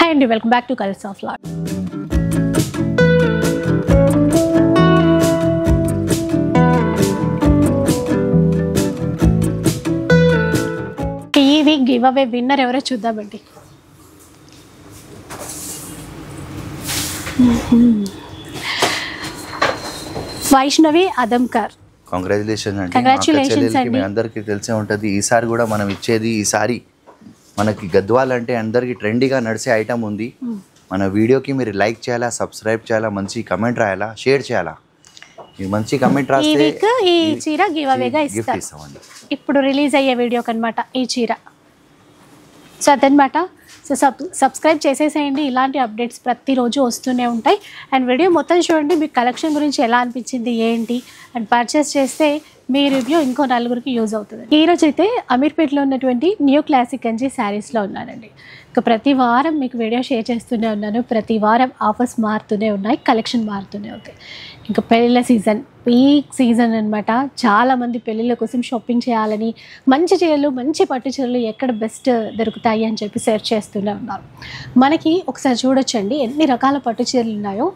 Hi and welcome back to Colors of Love. ఈ week give away winner ఎవరో చూద్దామండి. Vaishnavi అదంకర్. Congratulations అండి. మీ అందరికీ తెలిసే ఉంటుంది. ఈసారి కూడా మనం ఇచ్చేది ఈసారి మనకి గద్వాల్ అంటే అందరికి ట్రెండీగా నడిచే ఐటమ్ ఉంది. మన వీడియోకి మీరు లైక్ చేయాలా, సబ్స్క్రైబ్ చేయాలా, మంచి కమెంట్ రాయాలా, షేర్ చేయాలా. మీరు మంచి కమెంట్ రాస్తే ఈ చీర గివ్ అవేగా ఇస్తామండి. ఇప్పుడు రిలీజ్ అయ్యే వీడియోకి అన్నమాట ఈ చీర. సో అదనమాట. సో సబ్స్క్రైబ్ చేసేసేయండి. ఇలాంటి అప్డేట్స్ ప్రతిరోజు వస్తూనే ఉంటాయి. అండ్ వీడియో మొత్తం చూడండి. మీకు కలెక్షన్ గురించి ఎలా అనిపించింది ఏంటి అండ్ పర్చేస్ చేస్తే మీ రివ్యూ ఇంకో నలుగురికి యూజ్ అవుతుంది. ఈరోజు అయితే అమీర్పేటలో ఉన్నటువంటి న్యూ క్లాసిక్ కంచి శారీస్లో ఉన్నానండి. ఇంకా ప్రతి వారం మీకు వీడియో షేర్ చేస్తూనే ఉన్నాను. ప్రతి వారం ఆఫర్స్ మారుతూనే ఉన్నాయి, కలెక్షన్ మారుతూనే ఉంటాయి. ఇంకా పెళ్ళిళ్ళ సీజన్, పీక్ సీజన్ అనమాట. చాలామంది పెళ్ళిళ్ళ కోసం షాపింగ్ చేయాలని మంచి చీరలు, మంచి పట్టు చీరలు ఎక్కడ బెస్ట్ దొరుకుతాయి అని చెప్పి సెర్చ్ చేస్తూనే ఉన్నారు. మనకి ఒకసారి చూడొచ్చండి ఎన్ని రకాల పట్టు చీరలు ఉన్నాయో.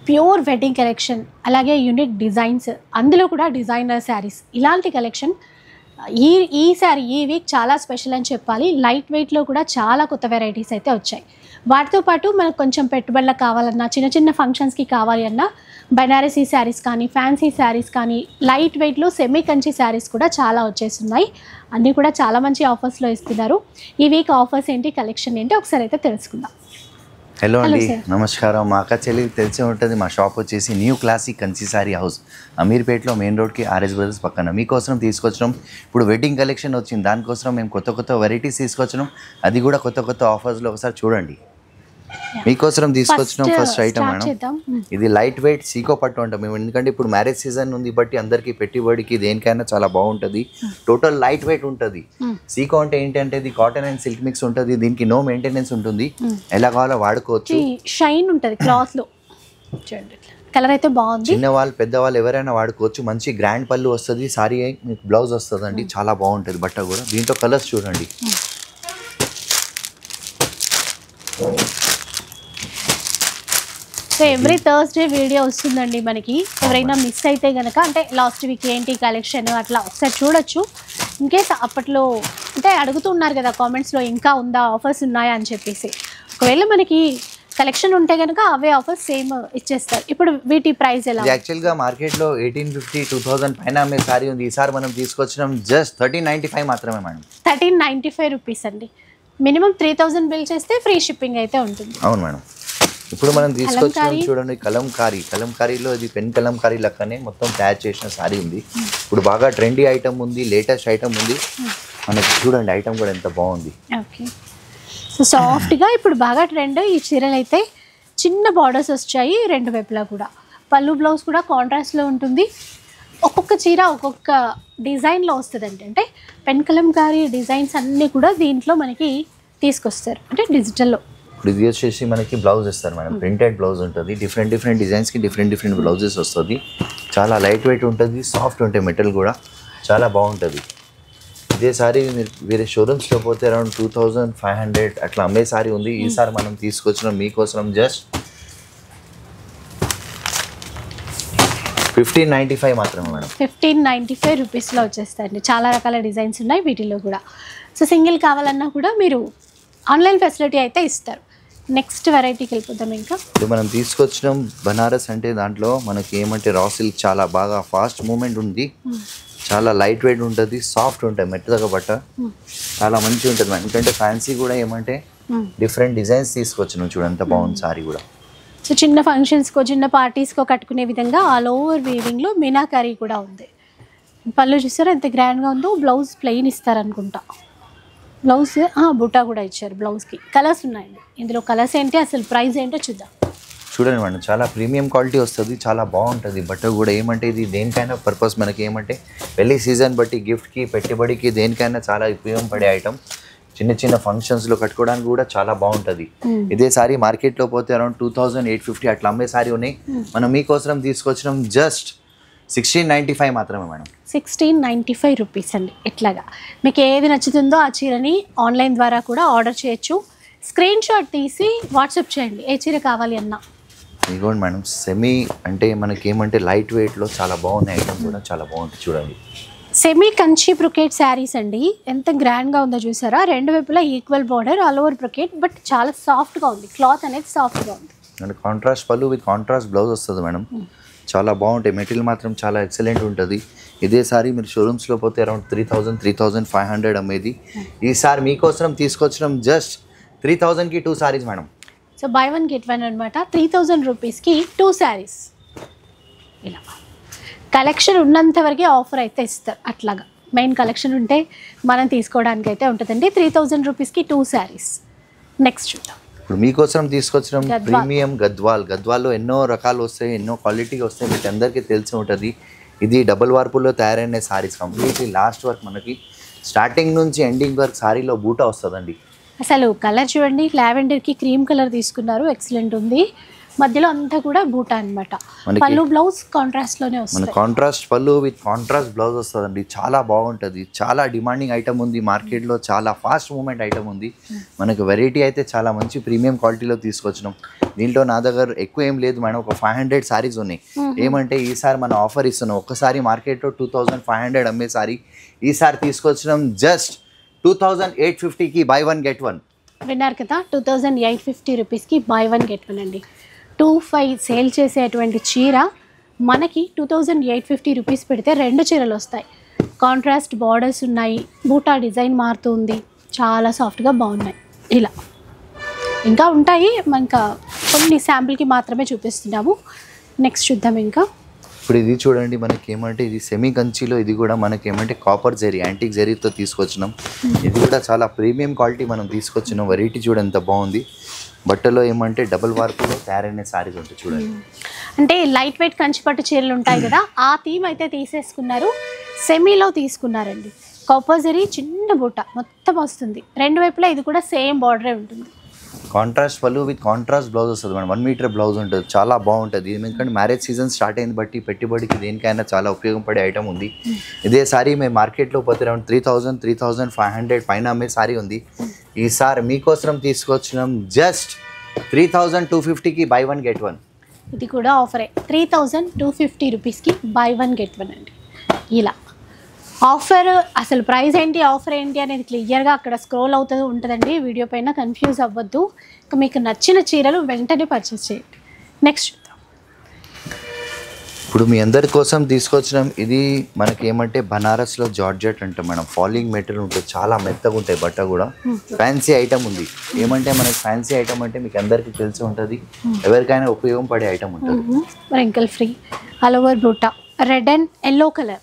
ప్యూర్ వెడ్డింగ్ కలెక్షన్, అలాగే యూనిక్ డిజైన్స్, అందులో కూడా డిజైనర్ శారీస్, ఇలాంటి కలెక్షన్ ఈ శారీ ఈ వీక్ చాలా స్పెషల్ అని చెప్పాలి. లైట్ వెయిట్లో కూడా చాలా కొత్త వెరైటీస్ అయితే వచ్చాయి. వాటితో పాటు మనకు కొంచెం పెట్టుబడులకు కావాలన్నా, చిన్న చిన్న ఫంక్షన్స్కి కావాలి అన్నా బనారసీ శారీస్ కానీ, ఫ్యాన్సీ శారీస్ కానీ, లైట్ వెయిట్లో సెమీ కంచి శారీస్ కూడా చాలా వచ్చేస్తున్నాయి. అన్నీ కూడా చాలా మంచి ఆఫర్స్లో ఇస్తున్నారు. ఈ వీక్ ఆఫర్స్ ఏంటి, కలెక్షన్ ఏంటి ఒకసారి అయితే తెలుసుకుందాం. హలో అండి, నమస్కారం. మా అక్క చెల్లికి తెలిసే ఉంటుంది. మా షాప్ వచ్చేసి new classic Kanchi saree house, అమీర్పేటలో మెయిన్ రోడ్కి ఆర్ఎస్ బ్రదర్స్ పక్కన. మీకోసం తీసుకొచ్చినాం. ఇప్పుడు వెడ్డింగ్ కలెక్షన్ వచ్చింది, దానికోసం మేము కొత్త వెరైటీస్ తీసుకొచ్చినాం. అది కూడా కొత్త ఆఫర్స్లో ఒకసారి చూడండి. మీకోసం తీసుకొచ్చినాం ఫస్ట్ ఐటమ్ మేడం. ఇది లైట్ వెయిట్ సీకో పట్టు అంటాం మేము, ఎందుకంటే ఇప్పుడు మ్యారేజ్ సీజన్ ఉంది బట్టి అందరికి పెట్టుబడికి దేనికైనా చాలా బాగుంటుంది. టోటల్ లైట్ వెయిట్ ఉంటుంది. సీకో అంటే ఏంటంటే ఇది కాటన్ అండ్ సిల్క్ మిక్స్ ఉంటుంది. దీనికి నో మెయింటెనెన్స్ ఉంటుంది. ఎలా కావాలో వాడుకోవచ్చు. షైన్ ఉంటుంది క్లాత్ లో. కలర్ అయితే బాగుంది. చిన్నవాళ్ళు పెద్దవాళ్ళు ఎవరైనా వాడుకోవచ్చు. మంచి గ్రాండ్ పళ్ళు వస్తుంది. సారీ మీకు బ్లౌజ్ వస్తుంది అండి. చాలా బాగుంటుంది బట్ట కూడా. దీంట్లో కలర్స్ చూడండి. సో ఎవ్రీ థర్స్డే వీడియో వస్తుందండి మనకి. ఎవరైనా మిస్ అయితే కనుక, అంటే లాస్ట్ వీక్ ఏంటి కలెక్షన్ అట్లా ఒకసారి చూడొచ్చు. ఇన్కేస్ అప్పట్లో అంటే అడుగుతున్నారు కదా కామెంట్స్లో, ఇంకా ఉందా, ఆఫర్స్ ఉన్నాయా అని చెప్పేసి. ఒకవేళ మనకి కలెక్షన్ ఉంటే కనుక అవే ఆఫర్స్ సేమ్ ఇచ్చేస్తారు. ఇప్పుడు వీటి ప్రైస్ ఎలా? యాక్చువల్గా మార్కెట్లో 1850, 2000 పైన అమ్మే సారీ ఉంది. ఈసారి మనం తీసుకొచ్చినాం జస్ట్ 1395 మాత్రమే మేడం. 1395 రూపీస్ అండి. మినిమం 3000 బిల్ చేస్తే ఫ్రీ షిప్పింగ్ అయితే ఉంటుంది. అవును మేడం. ఇప్పుడు మనం తీసుకొచ్చినాం చూడండి కలంకారీలో. ఇది పెన్ కలంకారీ లెక్కనే మొత్తం తయారు చేసిన సారీ ఉంది. ఇప్పుడు బాగా ట్రెండీ ఐటమ్ ఉంది, లేటెస్ట్ ఐటమ్ ఉంది. మనకి చూడండి ఐటమ్ కూడా ఎంత బాగుంది. ఓకే. సో సాఫ్ట్గా ఇప్పుడు బాగా ట్రెండ్ ఈ చీరలు అయితే. చిన్న బార్డర్స్ వచ్చాయి రెండు వైపులా కూడా. పళ్ళు బ్లౌజ్ కూడా కాంట్రాస్ట్లో ఉంటుంది. ఒక్కొక్క చీర ఒక్కొక్క డిజైన్లో వస్తుందండి. అంటే పెన్ కలంకారీ డిజైన్స్ అన్నీ కూడా దీంట్లో మనకి తీసుకొస్తారు, అంటే డిజిటల్లో. ఇప్పుడు ఇది వచ్చేసి మనకి బ్లౌజ్ ఇస్తారు మేడం. ప్రింటెడ్ బ్లౌజ్ ఉంటుంది. డిఫరెంట్ డిజైన్స్కి డిఫరెంట్ బ్లౌజెస్ వస్తుంది. చాలా లైట్ వెయిట్ ఉంటుంది, సాఫ్ట్ ఉంటాయి, మెటల్ కూడా చాలా బాగుంటుంది. ఇదే సారీ మీరు వేరే షోరూమ్స్లో పోతే అరౌండ్ 2500 అట్లా అమ్మే సారీ ఉంది. ఈసారి మనం తీసుకొచ్చినాం మీకోసం జస్ట్ 1595 మాత్రమే మేడం. 1595 రూపీస్లో వచ్చేస్తాయండి. చాలా రకాల డిజైన్స్ ఉన్నాయి వీటిలో కూడా. సో సింగిల్ కావాలన్నా కూడా మీరు ఆన్లైన్ ఫెసిలిటీ అయితే ఇస్తారు. నెక్స్ట్ వెరైటీకి వెళ్ళిపోతాం. ఇంకా ఇది మనం తీసుకొచ్చినాం బనారస్. అంటే దాంట్లో మనకి ఏమంటే రా సిల్క్ చాలా బాగా ఫాస్ట్ మూమెంట్ ఉంది. చాలా లైట్ వెయిట్ ఉంటుంది, సాఫ్ట్ ఉంటుంది, మెత్తగా బట్ట చాలా మంచిగా ఉంటుంది. ఎందుకంటే ఫ్యాన్సీ కూడా ఏమంటే డిఫరెంట్ డిజైన్స్ తీసుకొచ్చినాం. చూడండి ఎంత బాగుంది సారీ కూడా. సో చిన్న ఫంక్షన్స్కో, చిన్న పార్టీస్కో కట్టుకునే విధంగా ఆల్ ఓవర్ వీవింగ్లో మీనాకారీ కూడా ఉంది. పళ్ళు చూసారా ఎంత గ్రాండ్గా ఉందో. Blouse plain ఇస్తారనుకుంటా. బ్లౌజ్ బుట్టా కూడా ఇచ్చారు. బ్లౌజ్కి కలర్స్ ఉన్నాయండి. ఇందులో కలర్స్ ఏంటి, అసలు ప్రైస్ ఏంటో చూద్దాం. చూడండి మేడం, చాలా ప్రీమియం క్వాలిటీ వస్తుంది. చాలా బాగుంటుంది బట్ట కూడా. ఏమంటే ఇది దేనికైనా పర్పస్ మనకి ఏమంటే పెళ్లి సీజన్ బట్టి గిఫ్ట్కి, పెట్టుబడికి, దేనికైనా చాలా ఉపయోగపడే ఐటమ్. చిన్న ఫంక్షన్స్లో కట్టుకోవడానికి కూడా చాలా బాగుంటుంది. ఇదే సారీ మార్కెట్లో పోతే అరౌండ్ 2850 అట్లా అమ్మే సారీ ఉన్నాయి. మనం మీకోసం తీసుకొచ్చినాం జస్ట్ 1695 మాత్రమే మేడం. 1695 రూపీస్ అండి. ఇట్లాగా మీకు ఏది నచ్చుతుందో ఆ చీరని ఆన్లైన్ ద్వారా కూడా ఆర్డర్ చేయొచ్చు. స్క్రీన్ షాట్ తీసి వాట్సాప్ చేయండి ఏ చీర కావాలి అన్నా. ఇదిగోండి మేడం, సెమీ అంటే మనకి ఏమంటే లైట్ వెయిట్లో చాలా బాగున్నాయి, ఐటమ్ కూడా చాలా బాగుంటుంది చూడండి. సెమీ కంచి బ్రొకేట్ శారీస్ అండి, ఎంత గ్రాండ్గా ఉందో చూసారా. రెండు వైపులా equal border, all over brocade, but చాలా సాఫ్ట్గా ఉంది, క్లాత్ అనేది సాఫ్ట్గా ఉంది. అండ్ కాంట్రాస్ట్ పళ్ళు విత్ కాంట్రాస్ట్ బ్లౌజ్ వస్తుంది మేడం. చాలా బాగుంటాయి, మెటీరియల్ మాత్రం చాలా ఎక్సలెంట్ ఉంటుంది. ఇదే సారీ మీరు షోరూమ్స్లో పోతే అరౌండ్ 3000, 3500 అమ్మేది. ఈసారి మీకోసం తీసుకొచ్చడం జస్ట్ 3000కి 2 sarees madam. So buy 1 get 1 అనమాట. 3000 రూపీస్కి 2 శారీస్. ఇలా కలెక్షన్ ఉన్నంత వరకే ఆఫర్ అయితే ఇస్తారు, అట్లాగా మెయిన్ కలెక్షన్ ఉంటే మనం తీసుకోవడానికి అయితే ఉంటుందండి. 3000 రూపీస్కి 2 శారీస్. నెక్స్ట్ చూద్దాం. ఇప్పుడు మీకోసం తీసుకొచ్చడం ప్రీమియం గద్వాల్లో ఎన్నో రకాలు వస్తాయి, ఎన్నో క్వాలిటీగా వస్తాయి, మీకు అందరికీ తెలిసి ఉంటుంది. ఇది డబుల్ వార్పుల్లో తయారైన సారీస్, కంప్లీట్లీ లాస్ట్ వర్క్ మనకి స్టార్టింగ్ నుంచి ఎండింగ్ వరకు సారీలో బూటా వస్తుందండి. అసలు కలర్ చూడండి, లావెండర్కి క్రీమ్ కలర్ తీసుకున్నారు, ఎక్సలెంట్ ఉంది. మధ్యలో అంతా కూడా బూటా అనమాట. పళ్ళు బ్లౌజ్ కాంట్రాస్ట్లోనే వస్తుంది. కాంట్రాస్ట్ పళ్ళు విత్ కాంట్రాస్ట్ బ్లౌజ్ వస్తుందండి, చాలా బాగుంటుంది. చాలా డిమాండింగ్ ఐటమ్ ఉంది మార్కెట్లో, చాలా ఫాస్ట్ మూమెంట్ ఐటమ్ ఉంది. మనకు వెరైటీ అయితే చాలా మంచి ప్రీమియం క్వాలిటీలో తీసుకొచ్చినాం. దీంట్లో నా దగ్గర ఎక్కువ ఏం లేదు మేడం, ఒక 500 సారీస్ ఉన్నాయి. ఏమంటే ఈసారి మనం ఆఫర్ ఇస్తున్నాం, ఒక్కసారి మార్కెట్లో 2500 అమ్మే సారీ ఈసారి తీసుకొచ్చినాం జస్ట్ 2850కి బై 1 get 1. విన్నారు కదా, 2850 రూపీస్కి బై 1 get 1 అండి. 25 సేల్ చేసేటువంటి చీర మనకి 2850 రూపీస్ పెడితే 2 చీరలు వస్తాయి. కాంట్రాస్ట్ బార్డర్స్ ఉన్నాయి, బూటా డిజైన్ మారుతుంది, చాలా సాఫ్ట్గా బాగున్నాయి. ఇలా ఇంకా ఉంటాయి, ఇంకా కొన్ని శాంపుల్కి మాత్రమే చూపిస్తున్నాము. నెక్స్ట్ చూద్దాం. ఇంకా ఇప్పుడు ఇది చూడండి, మనకి ఏమంటే ఇది సెమీ కంచిలో, ఇది కూడా మనకి ఏమంటే కాపర్ జరీ, యాంటిక్ జరీతో తీసుకొచ్చినాం. ఇది కూడా చాలా ప్రీమియం క్వాలిటీ మనం తీసుకొచ్చినాం. వెరైటీ చూడండి ఎంత బాగుంది. బట్టలో ఏమంటే డబుల్ వార్పులో తయారైన సారీస్ ఉంటాయి చూడండి. అంటే లైట్ వెయిట్ కంచిపట్టు చీరలు ఉంటాయి కదా, ఆ థీమ్ అయితే తీసేసుకున్నారు, సెమీలో తీసుకున్నారండి. కాపర్ జరీ చిన్న బూట మొత్తం వస్తుంది, రెండు వైపులా ఇది కూడా సేమ్ బార్డరే ఉంటుంది. కాంట్రాస్ట్ పళ్ళు విత్ కాంట్రాస్ట్ బ్లౌజ్ వస్తుంది మేడం. 1 మీటర్ బ్లౌజ్ ఉంటుంది, చాలా బాగుంటుంది. ఎందుకంటే మ్యారేజ్ సీజన్ స్టార్ట్ అయింది బట్టి పెట్టుబడికి దేనికైనా చాలా ఉపయోగపడే ఐటమ్ ఉంది. ఇదే సారీ మేము మార్కెట్లో పోతే అరౌండ్ 3000, 3500 పైన అమ్మే సారీ ఉంది. ఈసారి మీకోసం తీసుకొచ్చినాం జస్ట్ 3250కి బై 1 get 1. ఇది కూడా ఆఫరే, 3250 రూపీస్కి బై 1 get 1 అండి. ఇలా ఆఫర్, అసలు ప్రైస్ ఏంటి ఆఫర్ ఏంటి అనేది క్లియర్గా అక్కడ స్క్రోల్ అవుతూ ఉంటుందండి. వీడియో పైన కన్ఫ్యూజ్ అవ్వద్దు. ఇంకా మీకు నచ్చిన చీరలు వెంటనే పర్చేస్ చేయండి. నెక్స్ట్ చూద్దాం. ఇప్పుడు మీ అందరి కోసం తీసుకొచ్చినాం, ఇది మనకి ఏమంటే బనారస్లో జార్జెట్ అంటే మనం ఫాలింగ్ మెటీరియల్ ఉంటుంది, చాలా మెత్తగా ఉంటాయి. బట్ట కూడా ఫ్యాన్సీ ఐటమ్ ఉంది. ఏమంటే మనకి ఫ్యాన్సీ ఐటమ్ అంటే మీకు అందరికీ తెలిసి ఉంటుంది, ఎవరికైనా ఉపయోగం పడే ఐటమ్ ఉంటుంది. రింకిల్ ఫ్రీ, ఆల్ ఓవర్ బూటా, రెడ్ అండ్ ఎల్లో కలర్,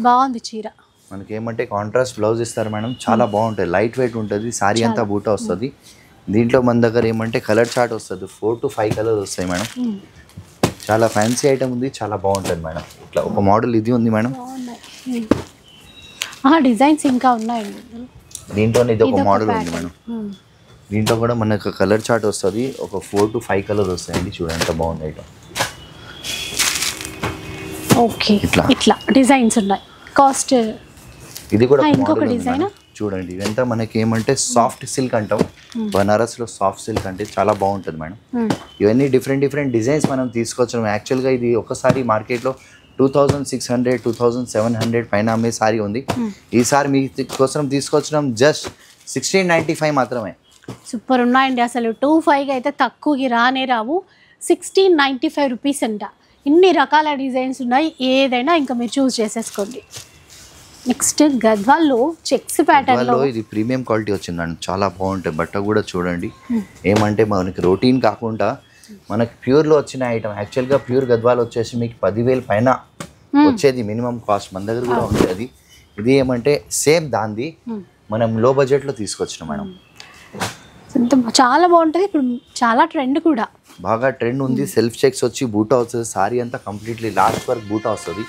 బాగుంది చీర. మనకి ఏమంటే కాంట్రాస్ట్ బ్లౌజ్ ఇస్తారు మేడం, చాలా బాగుంటుంది, లైట్ వెయిట్ ఉంటుంది, సారీ అంతా బూటా వస్తుంది. దీంట్లో మన దగ్గర ఏమంటే కలర్ చార్ట్ వస్తుంది, 4 to 5 కలర్స్ వస్తాయి మేడం. చాలా ఫ్యాన్సీ ఐటమ్ ఉంది, చాలా బాగుంటుంది మేడం. ఇట్లా ఒక మోడల్ ఇది ఉంది మేడం, డిజైన్స్ ఇంకా ఉన్నాయండి. దీంట్లోనే ఇది ఒక మోడల్ ఉంది మేడం. దీంట్లో కూడా మనకు కలర్ చార్ట్ వస్తుంది, ఒక 4 to 5 కలర్స్ వస్తాయండి. చూడండి ఎంత బాగుంది ఐటమ్. ఓకే, ఇట్లా డిజైన్స్ ఉన్నాయి. కాస్ట్ ఇది కూడా ఇంకొక డిజైన్ చూడండి. ఇదంతా మనకి ఏమంటే సాఫ్ట్ సిల్క్ అంటాం, బనారస్లో సాఫ్ట్ సిల్క్ అంటే చాలా బాగుంటుంది మేడం. ఇవన్నీ డిఫరెంట్ డిజైన్స్ మనం తీసుకొచ్చాం. యాక్చువల్గా ఇది ఒకసారి మార్కెట్లో 2600, 2700 పైన అమ్మే సారీ ఉంది. ఈసారి మీ కోసం తీసుకొచ్చినాం జస్ట్ 1695 మాత్రమే. సూపర్ ఉన్నాయండి. అసలు 25 అయితే తక్కువకి రావు. 1695 రూపీస్ అంట. ఇన్ని రకాల డిజైన్స్ ఉన్నాయి, ఏదైనా ఇంకా మీరు చూస్ చేసేసుకోండి. నెక్స్ట్ గద్వాల్లో చెక్స్ ప్యాటర్న్లో ఇది ప్రీమియం క్వాలిటీ వచ్చిందండి, చాలా బాగుంటాయి. బట్ట కూడా చూడండి, ఏమంటే మనకి రొటీన్ కాకుండా మనకి ప్యూర్లో వచ్చిన ఐటమ్. యాక్చువల్గా ప్యూర్ గద్వాల్ వచ్చేసి మీకు 10,000 పైన వచ్చేది మినిమం కాస్ట్, మన దగ్గర కూడా ఉంటుంది. ఇది ఏమంటే సేమ్ దాంది మనం లో బడ్జెట్లో తీసుకొచ్చినాం మేడం. చాలా బాగుంటుంది. ఇప్పుడు చాలా ట్రెండ్ కూడా బాగా ట్రెండ్ ఉంది. సెల్ఫ్ చెక్స్ వచ్చి బూటా వస్తుంది, సారీ అంతా కంప్లీట్లీ లాస్ట్ వర్క్ బూటా వస్తుంది.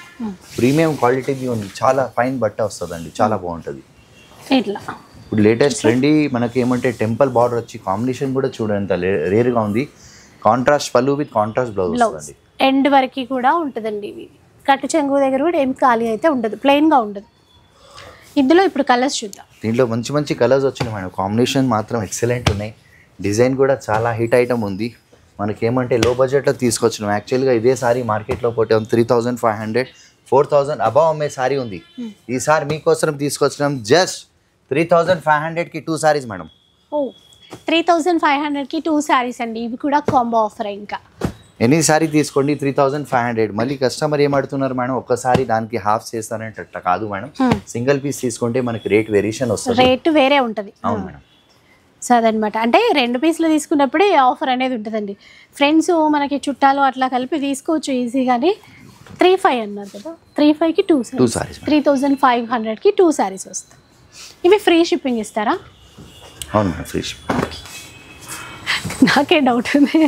ప్రీమియం క్వాలిటీది ఉంది, చాలా ఫైన్ బట్ట వస్తుంది అండి, చాలా బాగుంటుంది. ఇప్పుడు లేటెస్ట్ ట్రెండీ మనకి ఏమంటే టెంపుల్ బార్డర్ వచ్చి కాంబినేషన్ కూడా చూడండి ఎంత రేర్గా ఉంది. కాంట్రాస్ట్ పళ్ళు విత్ కాంట్రాస్ట్ బ్లౌజ్ వస్తుంది. ఎండ్ వరకు కూడా ఉంటుందండి. ఇది కట్టు చెంగు దగ్గర కూడా ఏం ఖాళీ అయితే ఉండదు, ప్లెయిన్గా ఉండదు. ఇందులో ఇప్పుడు కలర్స్ చూద్దాం. దీంట్లో మంచి కలర్స్ వచ్చినాయి మేడం, కాంబినేషన్ మాత్రం ఎక్సలెంట్ ఉన్నాయి. డిజైన్ కూడా చాలా హిట్ ఐటమ్ ఉంది. మనకేమంటే లో బడ్జెట్లో తీసుకొచ్చినాం. యాక్చువల్గా ఇదే సారీ మార్కెట్లో పోతే 3500 4000 అబవ్ అమ్మే సారీ ఉంది. ఈసారి మీకోసం తీసుకొచ్చినాం జస్ట్ 3500కి 2 సారీస్ మేడం. 3500కి 2 సారీస్ అండి. ఇవి కూడా కాంబో ఆఫర్. ఇంకా ఎనీ సారీ తీసుకోండి 3500. మళ్ళీ కస్టమర్ ఏమడుతున్నారు మేడం, ఒక్కసారి దానికి హాఫ్ చేస్తానంటే అట్లా కాదు మేడం. సింగిల్ పీస్ తీసుకుంటే మనకి రేట్ వేరియేషన్ వస్తుంది, రేట్ వేరే ఉంటుంది. అవును మేడం. సో అదనమాట. అంటే 2 పీసులు తీసుకున్నప్పుడే ఆఫర్ అనేది ఉంటుందండి. ఫ్రెండ్స్ మనకి చుట్టాలు అట్లా కలిపి తీసుకోవచ్చు ఈజీగానే. 35 అన్నారు కదా, 35కి 2 సారీస్, 3500కి 2 సారీస్ వస్తాయి. ఇవి ఫ్రీ షిప్పింగ్ ఇస్తారా? అవును మేడం, ఫ్రీ షిప్పింగ్. నాకే డౌట్ ఉంది.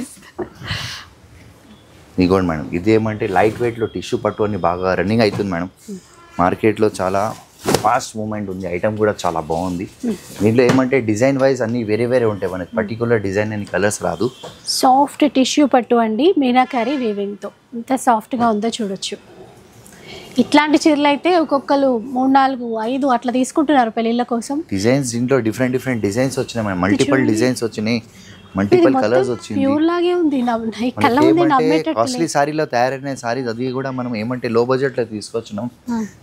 ఇదిగోండి మేడం, ఇదేమంటే లైట్ వెయిట్లో టిష్యూ పట్టు అని బాగా రన్నింగ్ అవుతుంది మేడం. మార్కెట్లో చాలా ఫాస్ట్ మూమెంట్ ఉంది. ఐటమ్ కూడా చాలా బాగుంది. దీంట్లో ఏమంటే డిజైన్ వైజ్ అన్నీ వేరే వేరే ఉంటాయి. మనకి పర్టికులర్ డిజైన్ అని కలర్స్ రాదు. సాఫ్ట్ టిష్యూ పట్టు అండి, మీనాకారి వీవింగ్తో. ఎంత సాఫ్ట్గా ఉందో చూడొచ్చు. ఇట్లాంటి చీరలు అయితే ఒక్కొక్కరు 3, 4, 5 అట్లా తీసుకుంటున్నారు పెళ్ళిళ్ళ కోసం. డిజైన్స్ దీంట్లో డిఫరెంట్ డిజైన్స్ వచ్చినాయి మేడం. మల్టిపుల్ డిజైన్స్ వచ్చినాయి, మల్టిపుల్ కలర్స్ వచ్చింది. ప్యూర్ లాగే ఉంది. కళ్ళ ముందే నమ్మేటట్టు. కాస్ట్లీ సారీలో తయారైన సారీస్ అది కూడా మనం ఏమంటే లో బడ్జెట్ లో తీసుకొచ్చినాం.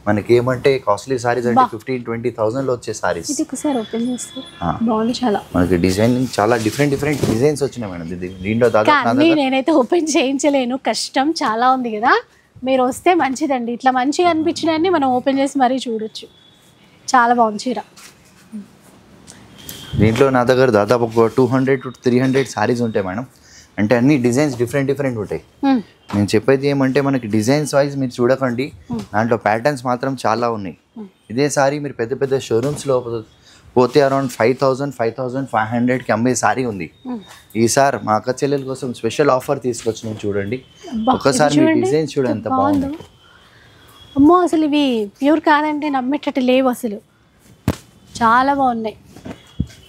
మనకి ఏమంటే కాస్ట్లీ సారీస్ అంటే 15-20,000 లో వచ్చే సారీస్. ఇది ఒకసారి ఓపెన్ చేస్తే బాగుంది చాలా. మనకి డిజైనింగ్ చాలా డిఫరెంట్ డిజైన్స్ వచ్చినాయి మేడం. దీంట్లో దాదాపు నేనైతే ఓపెన్ చేయించలేను, కష్టం చాలా ఉంది కదా. మీరు వస్తే మంచిదండి. ఇట్లా మంచిగా అనిపించినవన్నీ మనం ఓపెన్ చేసి మరీ చూడొచ్చు. చాలా బాగుంది చీర. దీంట్లో నా దగ్గర దాదాపు ఒక 200-300 సారీస్ ఉంటాయి మేడం. అంటే అన్ని డిజైన్స్ డిఫరెంట్ ఉంటాయి. నేను చెప్పేది ఏమంటే మనకి డిజైన్స్ వైజ్ మీరు చూడకండి, దాంట్లో ప్యాటర్న్స్ మాత్రం చాలా ఉన్నాయి. ఇదే సారీ మీరు పెద్ద పెద్ద షోరూమ్స్లో పోతే అరౌండ్ 5,000-5,500కి అమ్మే సారీ ఉంది. ఈసారి మా అక్క చెల్లెల కోసం స్పెషల్ ఆఫర్ తీసుకొచ్చినాం. చూడండి ఒకసారి మీ డిజైన్స్ చూడండి ఎంత బాగుంది. అమ్మో, అసలు ఇవి ప్యూర్ కాదంటే నమ్మేటట్టు లేవు అసలు. చాలా బాగున్నాయి.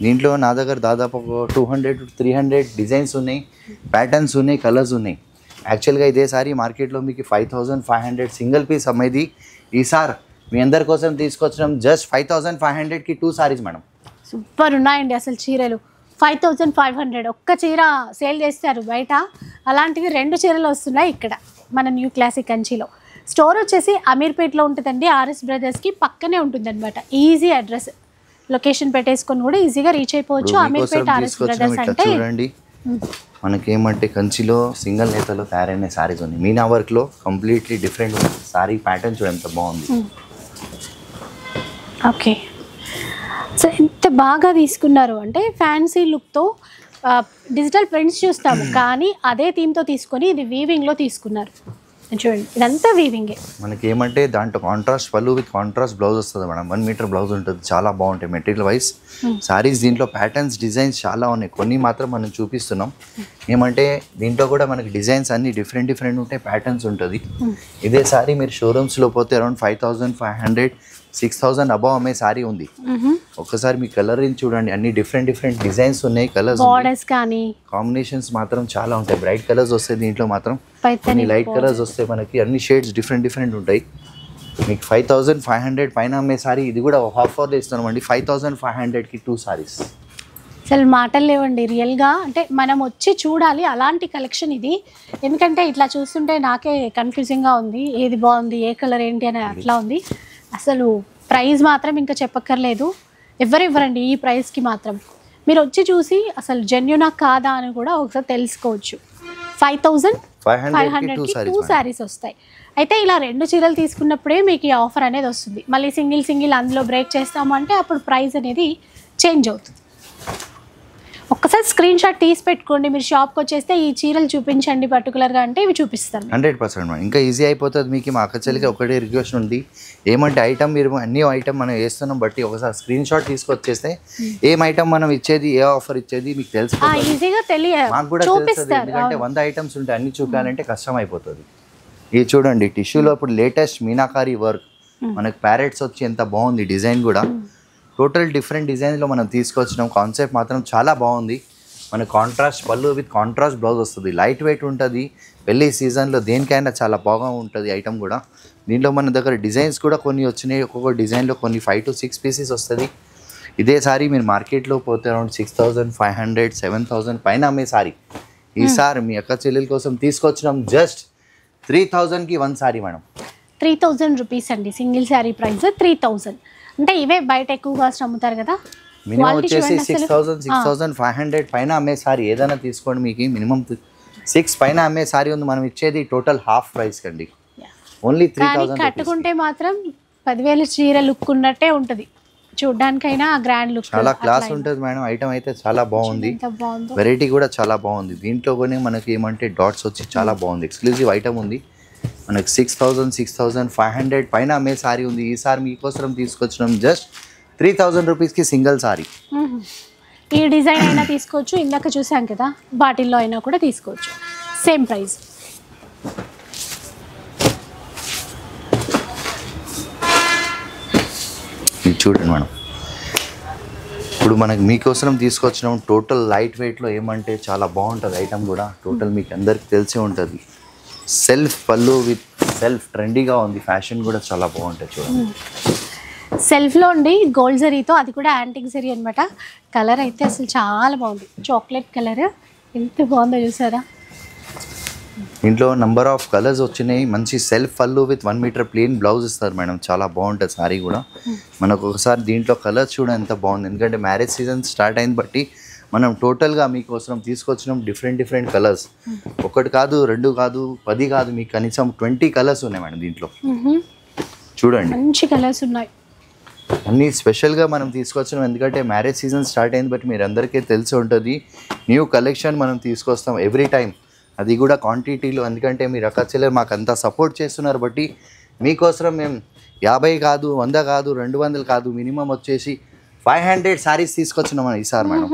దీంట్లో నా దగ్గర దాదాపు 200-300 డిజైన్స్ ఉన్నాయి, ప్యాటర్న్స్ ఉన్నాయి, కలర్స్ ఉన్నాయి. యాక్చువల్గా ఇదే సారీ మార్కెట్లో మీకు 5,500 సింగిల్ పీస్ అమ్మేది. ఈసారి మీ అందరి కోసం తీసుకొచ్చినాం జస్ట్ 5,500కి 2 సారీస్ మేడం. సూపర్ ఉన్నాయండి అసలు చీరలు. 5,500 ఒక్క చీర సేల్ చేస్తారు బయట, అలాంటివి 2 చీరలు వస్తున్నాయి ఇక్కడ మన న్యూ క్లాసిక్ కంచిలో. స్టోర్ వచ్చేసి అమీర్పేట్లో ఉంటుందండి. ఆర్ఎస్ బ్రదర్స్కి పక్కనే ఉంటుంది అనమాట. ఈజీ అడ్రస్, లొకేషన్ పెట్టేసుకొని కూడా ఈజీగా రీచ్ అయిపోవచ్చు. అమీర్పేట ఆర్ఎస్ బ్రదర్స్ అంటే చూడండి మనకేమంటే కంచిలో సింగిల్ నేతలో తయారైన సారీస్ ఉన్నాయి. మీనా వర్క్లో కంప్లీట్లీ డిఫరెంట్ ఉంది. సారీ ప్యాటర్న్ చూడండి ఎంత బాగుంది. ఓకే, సో ఎంత బాగా తీసుకున్నారు అంటే ఫ్యాన్సీ లుక్తో. డిజిటల్ ప్రింట్స్ చూస్తాము కానీ అదే థీమ్తో తీసుకొని ఇది వీవింగ్లో తీసుకున్నారు. చూడండి ఇదంతా వీవింగే. మనకి ఏమంటే దాంట్లో కాంట్రాస్ట్ పళ్ళు విత్ కాంట్రాస్ట్ బ్లౌజ్ వస్తుంది మేడం. 1 మీటర్ బ్లౌజ్ ఉంటుంది. చాలా బాగుంటాయి మెటీరియల్ వైజ్ సారీస్. దీంట్లో ప్యాటర్న్స్ డిజైన్స్ చాలా ఉన్నాయి, కొన్ని మాత్రం మనం చూపిస్తున్నాం. ఏమంటే దీంట్లో కూడా మనకి డిజైన్స్ అన్ని డిఫరెంట్ ఉంటాయి, ప్యాటర్న్స్ ఉంటుంది. ఇదే సారీ మీరు షోరూమ్స్లో పోతే అరౌండ్ 5,500-6,000 అబవ్ అమ్మే సారీ ఉంది. ఒక్కసారి మీ కలరింగ్ చూడండి, అన్ని డిఫరెంట్ డిజైన్స్ ఉన్నాయి, కలర్స్ కానీ కాంబినేషన్స్ మాత్రం చాలా ఉంటాయి. బ్రైట్ కలర్స్ వస్తాయి దీంట్లో మాత్రం, కొన్ని లైట్ కలర్స్ వస్తాయి. మనకి అన్ని షేడ్స్ డిఫరెంట్ ఉంటాయి. మీకు 5,500 పైన అమ్మే సారీ ఇది కూడా ఆఫర్లో ఇస్తున్నామండి. 5,500కి 2 సారీస్. అసలు మాటలు లేవండి రియల్గా. అంటే మనం వచ్చి చూడాలి అలాంటి కలెక్షన్ ఇది. ఎందుకంటే ఇట్లా చూస్తుంటే నాకే కన్ఫ్యూజింగ్గా ఉంది, ఏది బాగుంది, ఏ కలర్ ఏంటి అని అట్లా ఉంది. అసలు ప్రైస్ మాత్రం ఇంకా చెప్పక్కర్లేదు, ఇవ్వరండి ఈ ప్రైస్కి మాత్రం. మీరు వచ్చి చూసి అసలు జెన్యునా కాదా అని కూడా ఒకసారి తెలుసుకోవచ్చు. 5,500కి 2 సారీస్ వస్తాయి. అయితే ఇలా 2 చీరలు తీసుకున్నప్పుడే మీకు ఈ ఆఫర్ అనేది వస్తుంది. మళ్ళీ సింగిల్ అందులో బ్రేక్ చేస్తాము అంటే అప్పుడు ప్రైస్ అనేది చేంజ్ అవుతుంది. ఒక్కసారి స్క్రీన్ షాట్ తీసి పెట్టుకోండి. మీరు షాప్కి వచ్చేస్తే ఈ చీరలు చూపించండి పర్టికులర్గా అంటే ఇవి చూపిస్తాను. 100% ఇంకా ఈజీ అయిపోతుంది మీకు. మా అక్క చెల్లికి ఒకటే రిక్వెస్ట్ ఉంది, ఏమంటే ఐటమ్ మీరు అన్ని ఐటమ్ మనం వేస్తున్నాం బట్టి ఒకసారి స్క్రీన్ షాట్ తీసుకొచ్చేస్తే ఏం ఐటమ్ మనం ఇచ్చేది, ఏ ఆఫర్ ఇచ్చేది మీకు తెలుసు. ఈజీగా తెలియదు, మాకు కూడా తెలుస్తుంది. ఎందుకంటే 100 ఐటమ్స్ ఉంటాయి, అన్ని చూడాలంటే కష్టం అయిపోతుంది. ఇది చూడండి టిష్యూలో ఇప్పుడు లేటెస్ట్ మీనాకారి వర్క్, మనకి ప్యారెట్స్ వచ్చి ఎంత బాగుంది డిజైన్ కూడా. టోటల్ డిఫరెంట్ డిజైన్లో మనం తీసుకొచ్చినాం. కాన్సెప్ట్ మాత్రం చాలా బాగుంది. మన కాంట్రాస్ట్ పళ్ళు విత్ కాంట్రాస్ట్ బ్లౌజ్ వస్తుంది. లైట్ వెయిట్ ఉంటుంది. పెళ్ళి సీజన్లో దేనికైనా చాలా బాగా ఉంటుంది ఐటమ్ కూడా. దీంట్లో మన దగ్గర డిజైన్స్ కూడా కొన్ని వచ్చినాయి. ఒక్కొక్క డిజైన్లో కొన్ని 5 to 6 పీసెస్ వస్తుంది. ఇదే సారీ మీరు మార్కెట్లో పోతే అరౌండ్ 6,500 7,000 పైన అమ్మే సారీ ఈసారి మీ అక్క చెల్లెల కోసం తీసుకొచ్చినాం జస్ట్ 3,000కి 1 సారీ మేడం. 3,000 రూపీస్ అండి సింగిల్ శారీ ప్రైస్ 3,000. అంటే ఇవే బయట ఎక్కువ కాస్ట్ అమ్ముతారు కదా. మినిమం వచ్చేసి 6,500 పైన అమ్మే సారీ ఏదైనా తీసుకోండి, మీకు మినిమం 6 పైన అమ్మే సారీ ఉంది. మనం ఇచ్చేది టోటల్ హాఫ్ ప్రైస్ కండి, ఓన్లీ 3,000. కట్టుకుంటే మాత్రం 10,000 చీర లుక్ ఉన్నట్టే ఉంటుంది, చూడ్డానికైనా గ్రాండ్ లుక్ చాలా క్లాస్ ఉంటుంది మేడం. ఐటమ్ అయితే చాలా బాగుంది, వెరైటీ కూడా చాలా బాగుంది. దీంట్లో కూడా మనకి ఏమంటే డాట్స్ వచ్చి చాలా బాగుంది, ఎక్స్క్లూజివ్ ఐటమ్ ఉంది. మనకి 6,500 పైన అమ్మే సారీ ఉంది. ఈసారి మీకోసం తీసుకొచ్చినాం జస్ట్ 3,000 రూపీస్కి సింగిల్ సారీ. ఈ డిజైన్ అయినా తీసుకోవచ్చు, ఇందాక చూసాం కదా వాటిల్లో అయినా కూడా తీసుకోవచ్చు, సేమ్ ప్రైస్. చూడండి మేడం, ఇప్పుడు మనకి మీకోసం తీసుకొచ్చినాం టోటల్ లైట్ వెయిట్లో. ఏమంటే చాలా బాగుంటుంది ఐటమ్ కూడా, టోటల్ మీకు అందరికి తెలిసే ఉంటుంది. సెల్ఫ్ పళ్ళు విత్ సెల్ఫ్ ట్రెండీగా ఉంది, ఫ్యాషన్ కూడా చాలా బాగుంటుంది. చూడండి సెల్ఫ్లో ఉండి గోల్డ్ జరీతో, అది కూడా యాంటిక్ జరీ అనమాట. కలర్ అయితే అసలు చాలా బాగుంది, చాక్లెట్ కలర్ ఎంత బాగుందో చూసారా. ఇంట్లో నంబర్ ఆఫ్ కలర్స్ వచ్చినాయి. మంచి సెల్ఫ్ పళ్ళు విత్ 1 మీటర్ ప్లెయిన్ బ్లౌజ్ ఇస్తారు మేడం, చాలా బాగుంటుంది సారీ కూడా. మనకు ఒకసారి దీంట్లో కలర్స్ చూడ ఎంత బాగుంది, ఎందుకంటే మ్యారేజ్ సీజన్ స్టార్ట్ అయింది బట్టి మనం టోటల్గా మీకోసం తీసుకొచ్చినాం డిఫరెంట్ కలర్స్. ఒకటి కాదు, 2 కాదు, 10 కాదు, మీకు కనీసం 20 కలర్స్ ఉన్నాయి మేడం దీంట్లో. చూడండి మంచి కలర్స్ ఉన్నాయి, అన్నీ స్పెషల్గా మనం తీసుకొచ్చినాం, ఎందుకంటే మ్యారేజ్ సీజన్ స్టార్ట్ అయింది బట్టి మీరు అందరికీ తెలిసి ఉంటుంది. న్యూ కలెక్షన్ మనం తీసుకొస్తాం ఎవ్రీ టైం, అది కూడా క్వాంటిటీలో. ఎందుకంటే మీరు అక్క చెల్లెలు మాకు అంతా సపోర్ట్ చేస్తున్నారు బట్టి మీకోసం మేము 50 కాదు, 100 కాదు, 200 కాదు, మినిమం వచ్చేసి 500 సారీస్ తీసుకొచ్చినాం ఈసారి మేడం.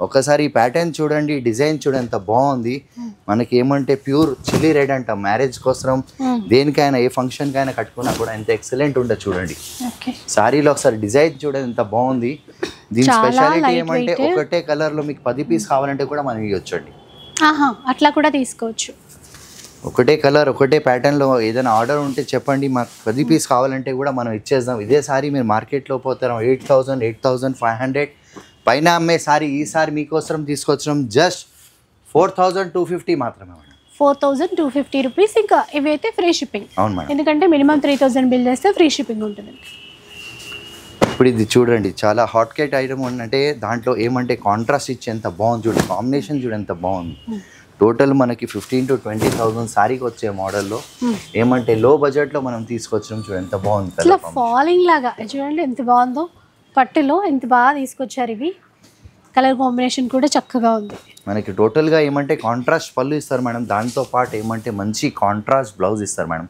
ఒకసారి ఈ ప్యాటర్న్ చూడండి, డిజైన్ చూడండి ఎంత బాగుంది. మనకి ఏమంటే ప్యూర్ చిల్లీ రెడ్ అంటాం, మ్యారేజ్ కోసం దేనికైనా ఏ ఫంక్షన్కైనా కట్టుకున్నా కూడా ఎంత ఎక్సలెంట్ ఉంటుంది. చూడండి సారీలో ఒకసారి డిజైన్ చూడండి ఎంత బాగుంది. దీని స్పెషాలిటీ ఏమంటే ఒకటే కలర్లో మీకు 10 పీస్ కావాలంటే కూడా మనం ఇవ్వచ్చండి, అట్లా కూడా తీసుకోవచ్చు. ఒకటే కలర్ ఒకటే ప్యాటర్న్లో ఏదైనా ఆర్డర్ ఉంటే చెప్పండి, మాకు 10 పీస్ కావాలంటే కూడా మనం ఇచ్చేద్దాం. ఇదే సారీ మీరు మార్కెట్లో పోతారు 8,000 8,500 పైన అమ్మే సారీ ఈసారి మీకోసం తీసుకొచ్చినాం జస్ట్ 4,250 మాత్రమే మేడం. 4,250 రూపీస్. ఇంకా ఇవైతే ఫ్రీ షిప్పింగ్. అవును మేడం, ఎందుకంటే మినిమం 3,000 బిల్ చేస్తే ఫ్రీ షిప్పింగ్ ఉంటుంది. ఇప్పుడు ఇది చూడండి చాలా హాట్ కేట్ ఐటమ్ అంటే దాంట్లో ఏమంటే కాంట్రాస్ట్ ఇచ్చి ఎంత బాగుంది. చూడండి కాంబినేషన్ చూడండి ఎంత బాగుంది. టోటల్ మనకి 15,000 to 20,000 సారీకి వచ్చే మోడల్లో ఏమంటే లో బడ్జెట్లో మనం తీసుకొచ్చినాం. చూడండి ఎంత బాగుంది, ఇట్లా ఫాలింగ్ లాగా చూడండి ఎంత బాగుందో, పట్టులో ఎంత బాగా తీసుకొచ్చారు. ఇవి కలర్ కాంబినేషన్ కూడా చక్కగా ఉంది. మనకి టోటల్గా ఏమంటే కాంట్రాస్ట్ పళ్ళు ఇస్తారు మేడం, దాంతో పాటు ఏమంటే మంచి కాంట్రాస్ట్ బ్లౌజ్ ఇస్తారు మేడం.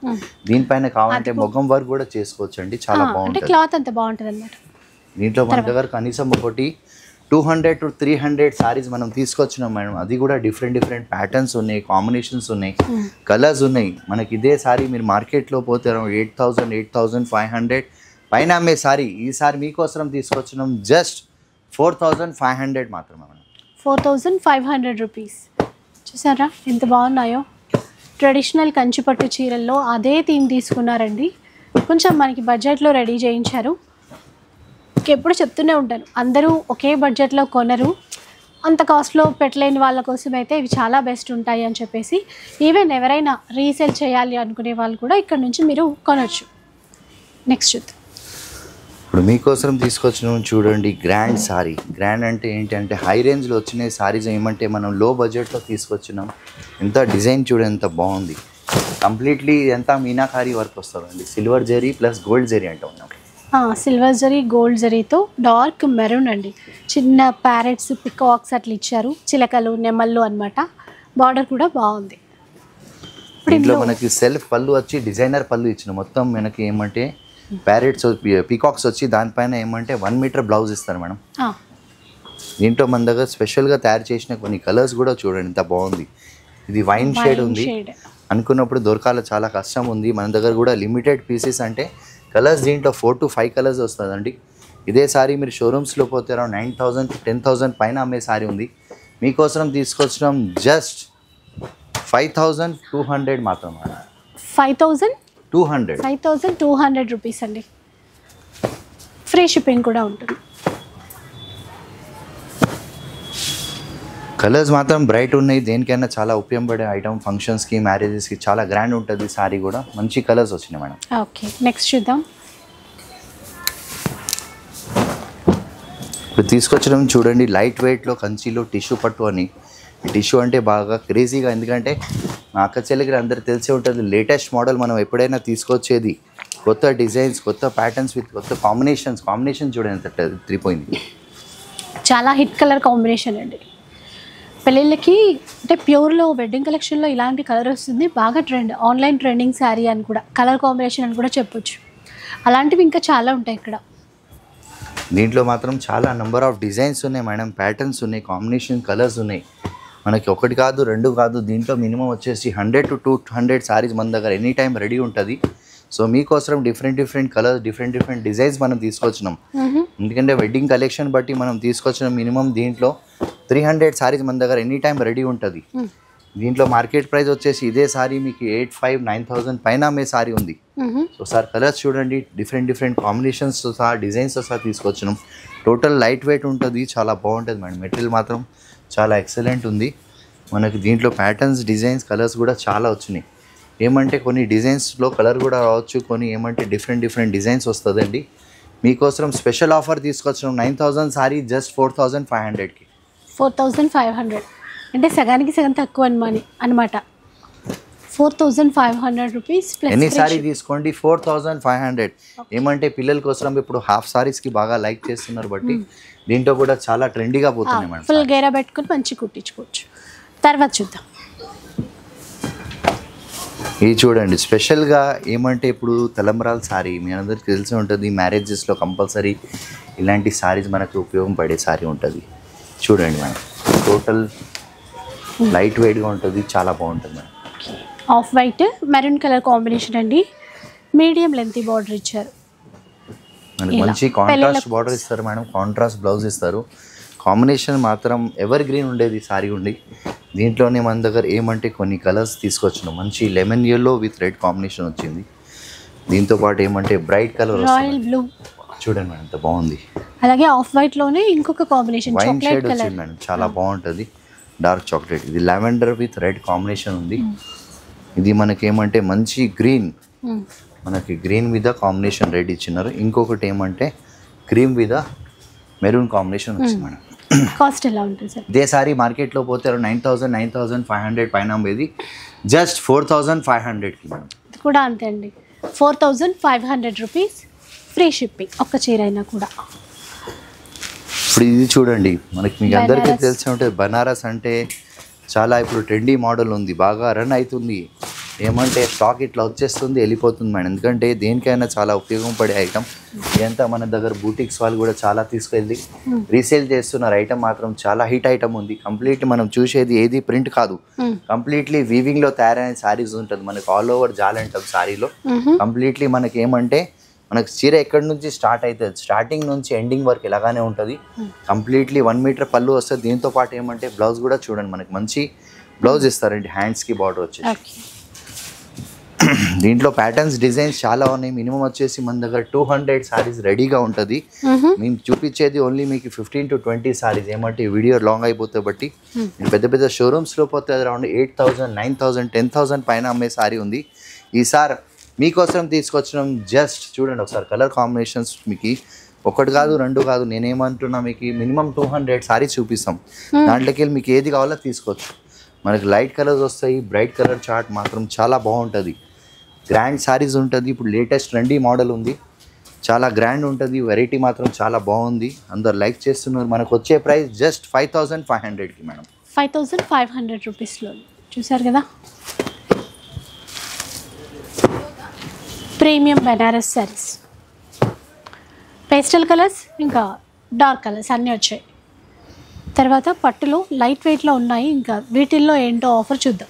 దీనిపైన కావాలంటే మొగం వర్క్ కూడా చేసుకోవచ్చు అండి, చాలా బాగుంటుంది. క్లాత్ అంత బాగుంటుంది అన్నమాట. దీంట్లో మన దగ్గర కనీసం ఒకటి 200 to 300 సారీస్ మనం తీసుకొచ్చినాం మేడం. అది కూడా డిఫరెంట్ ప్యాటర్న్స్ ఉన్నాయి, కాంబినేషన్స్ ఉన్నాయి, కలర్స్ ఉన్నాయి. మనకి ఇదే సారీ మీరు మార్కెట్లో పోతే 8,000 8,500 పైన అమ్మే సారీ ఈసారి మీకోసం తీసుకొచ్చినాం జస్ట్ 4,500 మాత్రమే మేడం. 4,500 రూపీస్. చూసారా ఎంత బాగున్నాయో. ట్రెడిషనల్ కంచిపట్టు చీరల్లో అదే థీమ్ తీసుకున్నారండి. కొంచెం మనకి బడ్జెట్లో రెడీ చేయించారు. ఎప్పుడు చెప్తూనే ఉంటాను, అందరూ ఒకే బడ్జెట్లో కొనరు, అంత కాస్ట్లో పెట్టలేని వాళ్ళ కోసం అయితే ఇవి చాలా బెస్ట్ ఉంటాయి అని చెప్పేసి ఈవెన్ ఎవరైనా రీసేల్ చేయాలి అనుకునే వాళ్ళు కూడా ఇక్కడ నుంచి మీరు కొనవచ్చు. నెక్స్ట్ చూద్దాం. ఇప్పుడు మీకోసం తీసుకొచ్చినాం చూడండి గ్రాండ్ సారీ. గ్రాండ్ అంటే ఏంటంటే హై రేంజ్లో వచ్చిన సారీస్ ఏమంటే మనం లో బడ్జెట్లో తీసుకొచ్చినాం. ఎంత డిజైన్ చూడండి ఎంత బాగుంది. కంప్లీట్లీ ఎంత మీనాకారీ వర్క్ వస్తుందండి, silver zari plus gold zari అంటూ ఉన్నాం. సిల్వర్ జరీ గోల్డ్ జరీతో డార్క్ మెరూన్ అండి, చిన్న ప్యారెట్స్ పికాక్స్ అట్లా ఇచ్చారు, చిలకలు నెమళ్ళు అనమాట. బార్డర్ కూడా బాగుంది. దీంట్లో మనకి సెల్ఫ్ పళ్ళు వచ్చి డిజైనర్ పళ్ళు ఇచ్చిన మొత్తం మనకి ఏమంటే ప్యారెట్స్ పికాక్స్ వచ్చి దానిపైన ఏమంటే 1 మీటర్ బ్లౌజ్ ఇస్తారు మేడం. దీంట్లో మన దగ్గర స్పెషల్గా తయారు చేసిన కొన్ని కలర్స్ కూడా చూడండి ఎంత బాగుంది. ఇది వైన్ షేడ్ ఉంది, అనుకున్నప్పుడు దొరకాల చాలా కష్టం ఉంది. మన దగ్గర కూడా లిమిటెడ్ పీసెస్ అంటే కలర్స్ దీంట్లో 4 to 5 కలర్స్ వస్తుందండి. ఇదే సారీ మీరు షోరూమ్స్లో పోతే అరౌండ్ 9,000 to 10,000 పైన అమ్మే సారీ ఉంది. మీకోసం తీసుకొచ్చినాం జస్ట్ 5,200 మాత్రమే. 5,200 రూపీస్ అండి. ఫ్రీ షిప్పింగ్ కూడా ఉంటుంది. కలర్స్ మాత్రం బ్రైట్ ఉన్నాయి, దేనికైనా చాలా ఉపయోగపడే ఐటమ్. ఫంక్షన్స్కి, మ్యారేజెస్కి చాలా గ్రాండ్ ఉంటుంది సారీ కూడా. మంచి కలర్స్ వచ్చినాయి మేడం. ఓకే, నెక్స్ట్ చూద్దాం. ఇప్పుడు తీసుకొచ్చడం చూడండి, లైట్ వెయిట్లో కంచిలో టిష్యూ పట్టు అని. టిష్యూ అంటే బాగా క్రేజీగా, ఎందుకంటే మా అక్క చెల్లికి అందరు తెలిసే ఉంటుంది. లేటెస్ట్ మోడల్ మనం ఎప్పుడైనా తీసుకొచ్చేది, కొత్త డిజైన్స్, కొత్త ప్యాటర్న్స్ విత్ కొత్త కాంబినేషన్ చూడండి ఎంత తిరిగిపోయింది. చాలా హిట్ కలర్ కాంబినేషన్ అండి. పెళ్ళిళ్ళకి అంటే ప్యూర్లో వెడ్డింగ్ కలెక్షన్లో ఇలాంటి కలర్ వస్తుంది, బాగా ట్రెండ్. ఆన్లైన్ ట్రెండింగ్ శారీ అని కూడా, కలర్ కాంబినేషన్ అని కూడా చెప్పొచ్చు. అలాంటివి ఇంకా చాలా ఉంటాయి ఇక్కడ. దీంట్లో మాత్రం చాలా నెంబర్ ఆఫ్ డిజైన్స్ ఉన్నాయి మేడం, ప్యాటర్న్స్ ఉన్నాయి, కాంబినేషన్ కలర్స్ ఉన్నాయి. మనకి ఒకటి కాదు, రెండు కాదు, దీంట్లో మినిమం వచ్చేసి 100 to 200 సారీస్ మన దగ్గర ఎనీ టైం రెడీ ఉంటుంది. సో మీకోసం డిఫరెంట్ కలర్స్, డిఫరెంట్ డిజైన్స్ మనం తీసుకొచ్చినాం. ఎందుకంటే వెడ్డింగ్ కలెక్షన్ బట్టి మనం తీసుకొచ్చిన మినిమం దీంట్లో 300 సారీస్ మన దగ్గర ఎనీ టైం రెడీ ఉంటుంది. దీంట్లో మార్కెట్ ప్రైస్ వచ్చేసి ఇదే సారీ మీకు 8,500-9,000 పైన అమ్మే సారీ ఉంది. సో సార్ కలర్స్ చూడండి, డిఫరెంట్ కాంబినేషన్స్తో సహా, డిజైన్స్తో సహా తీసుకొచ్చినాం. టోటల్ లైట్ వెయిట్ ఉంటుంది, చాలా బాగుంటుంది మేడం. మెటీరియల్ మాత్రం చాలా ఎక్సలెంట్ ఉంది. మనకి దీంట్లో ప్యాటర్న్స్, డిజైన్స్, కలర్స్ కూడా చాలా వచ్చినాయి. ఏమంటే కొన్ని డిజైన్స్లో కలర్ కూడా రావచ్చు, కొన్ని ఏమంటే డిఫరెంట్ డిజైన్స్ వస్తుందండి. మీకోసం స్పెషల్ ఆఫర్ తీసుకొచ్చినాం. 9,000 సారీ జస్ట్ 4,500కి. 4,500 అంటే సగానికి సగం తక్కువ అనమాట. 4,500 రూపీస్ ప్లస్ ఎన్ని సారీ తీసుకోండి 4,500. ఏమంటే పిల్లల కోసం ఇప్పుడు హాఫ్ సారీస్కి బాగా లైక్ చేస్తున్నారు బట్టి దీంట్లో కూడా చాలా ట్రెండీగా పోతున్నాయి మేడం. ఫుల్ గేరా పెట్టుకుని మంచి కుట్టించుకోవచ్చు. తర్వాత చూద్దాం. ఇది చూడండి, స్పెషల్గా ఏమంటే ఇప్పుడు తలంబ్రాల సారీ మీ అందరికీ తెలిసి ఉంటుంది. మ్యారేజెస్లో కంపల్సరీ ఇలాంటి సారీస్ మనకు ఉపయోగపడే సారీ ఉంటుంది. చూడండి మేడం, టోటల్ లైట్ వెయిట్గా ఉంటుంది, చాలా బాగుంటుంది madam. Off white maroon colour combination అండి. మీడియం లెంత్ బార్డర్ ఇచ్చారు. మనకి మంచి కాంట్రాస్ట్ బార్డర్ ఇస్తారు మేడం, కాంట్రాస్ట్ బ్లౌజ్ ఇస్తారు. కాంబినేషన్ మాత్రం ఎవర్ గ్రీన్ ఉండేది సారీ ఉండి. దీంట్లోనే మన దగ్గర ఏమంటే కొన్ని కలర్స్ తీసుకొచ్చినాం. మంచి lemon yellow with red combination వచ్చింది. దీంతో పాటు ఏమంటే బ్రైట్ కలర్ రాయల్ బ్లూ చూడండి మేడం, ఎంత బాగుంది. అలాగే ఆఫ్ వైట్ లోనే ఇంకొక కాంబినేషన్ వైన్ షేడ్ వచ్చింది మేడం, చాలా బాగుంటుంది. డార్క్ చాక్లెట్, ఇది లావెండర్ విత్ రెడ్ కాంబినేషన్ ఉంది. ఇది మనకి ఏమంటే మంచి గ్రీన్, మనకి గ్రీన్ మీద కాంబినేషన్ రెడ్ ఇచ్చినారు. ఇంకొకటి ఏమంటే క్రీమ్ మీద మెరూన్ కాంబినేషన్ వచ్చింది మేడం. కాస్ట్ ఎలా ఉంటుంది సార్? ఇదే సారీ మార్కెట్లో పోతే 9,500 పైన అమ్మేది జస్ట్ 4,500కి మేడం. ఇది కూడా అంతే అండి, 4,500 రూపీస్ ఫ్రీ షిప్పింగ్ ఒక్క చీర అయినా కూడా. ఇప్పుడు ఇది చూడండి, మనకి మీకు అందరికీ తెలిసి ఉంటుంది బనారస్ అంటే చాలా ఇప్పుడు ట్రెండీ మోడల్ ఉంది, బాగా రన్ అవుతుంది. ఏమంటే స్టాక్ ఇట్లా వచ్చేస్తుంది, వెళ్ళిపోతుంది మేడం. ఎందుకంటే దేనికైనా చాలా ఉపయోగపడే ఐటమ్. ఇదంతా మన దగ్గర బూటిక్స్ వాళ్ళు కూడా చాలా తీసుకెళ్ళి రీసేల్ చేస్తున్నారు. ఐటమ్ మాత్రం చాలా హిట్ ఐటమ్ ఉంది. కంప్లీట్ మనం చూసేది ఏది ప్రింట్ కాదు, కంప్లీట్లీ వీవింగ్లో తయారైన శారీస్ ఉంటుంది. మనకి ఆల్ ఓవర్ జాల్ అంటాం శారీలో. కంప్లీట్లీ మనకి ఏమంటే మనకు చీర ఎక్కడి నుంచి స్టార్ట్ అవుతుంది, స్టార్టింగ్ నుంచి ఎండింగ్ వరకు ఇలాగానే ఉంటుంది. కంప్లీట్లీ 1 మీటర్ పళ్ళు వస్తుంది. దీంతో పాటు ఏమంటే బ్లౌజ్ కూడా చూడండి, మనకి మంచి బ్లౌజ్ ఇస్తారండి, హ్యాండ్స్కి బార్డర్ వచ్చేసి. దీంట్లో ప్యాటర్న్స్, డిజైన్స్ చాలా ఉన్నాయి. మినిమం వచ్చేసి మన దగ్గర 200 సారీస్ రెడీగా ఉంటుంది. మేము చూపించేది ఓన్లీ మీకు 15 to 20 సారీస్. ఏమంటే వీడియో లాంగ్ అయిపోతే బట్టి పెద్ద షోరూమ్స్లో పోతే అరౌండ్ 8,000, 9,000, 10,000 పైన అమ్మే సారీ ఉంది. ఈసారి మీకోసం తీసుకొచ్చినాం. జస్ట్ చూడండి ఒకసారి కలర్ కాంబినేషన్స్. మీకు ఒకటి కాదు, రెండు కాదు, నేనేమంటున్నా మీకు మినిమం 200 సారీస్ చూపిస్తాం. దాంట్లోకి వెళ్ళి మీకు ఏది కావాలో తీసుకోవచ్చు. మనకి లైట్ కలర్స్ వస్తాయి, బ్రైట్ కలర్ చార్ట్ మాత్రం చాలా బాగుంటుంది. గ్రాండ్ సారీస్ ఉంటుంది. ఇప్పుడు లేటెస్ట్ ట్రెండీ మోడల్ ఉంది, చాలా గ్రాండ్ ఉంటుంది. వెరైటీ మాత్రం చాలా బాగుంది, అందరు లైక్ చేస్తున్నారు. మనకు వచ్చే ప్రైస్ జస్ట్ 5,500కి మేడం. 5,500 రూపీస్లో చూసారు కదా. Premium Banaras saris, pastel colours ఇంకా డార్క్ కలర్స్ అన్నీ వచ్చాయి. తర్వాత పట్టులో లైట్ వెయిట్లో ఉన్నాయి. ఇంకా వీటిల్లో ఏంటో ఆఫర్ చూద్దాం.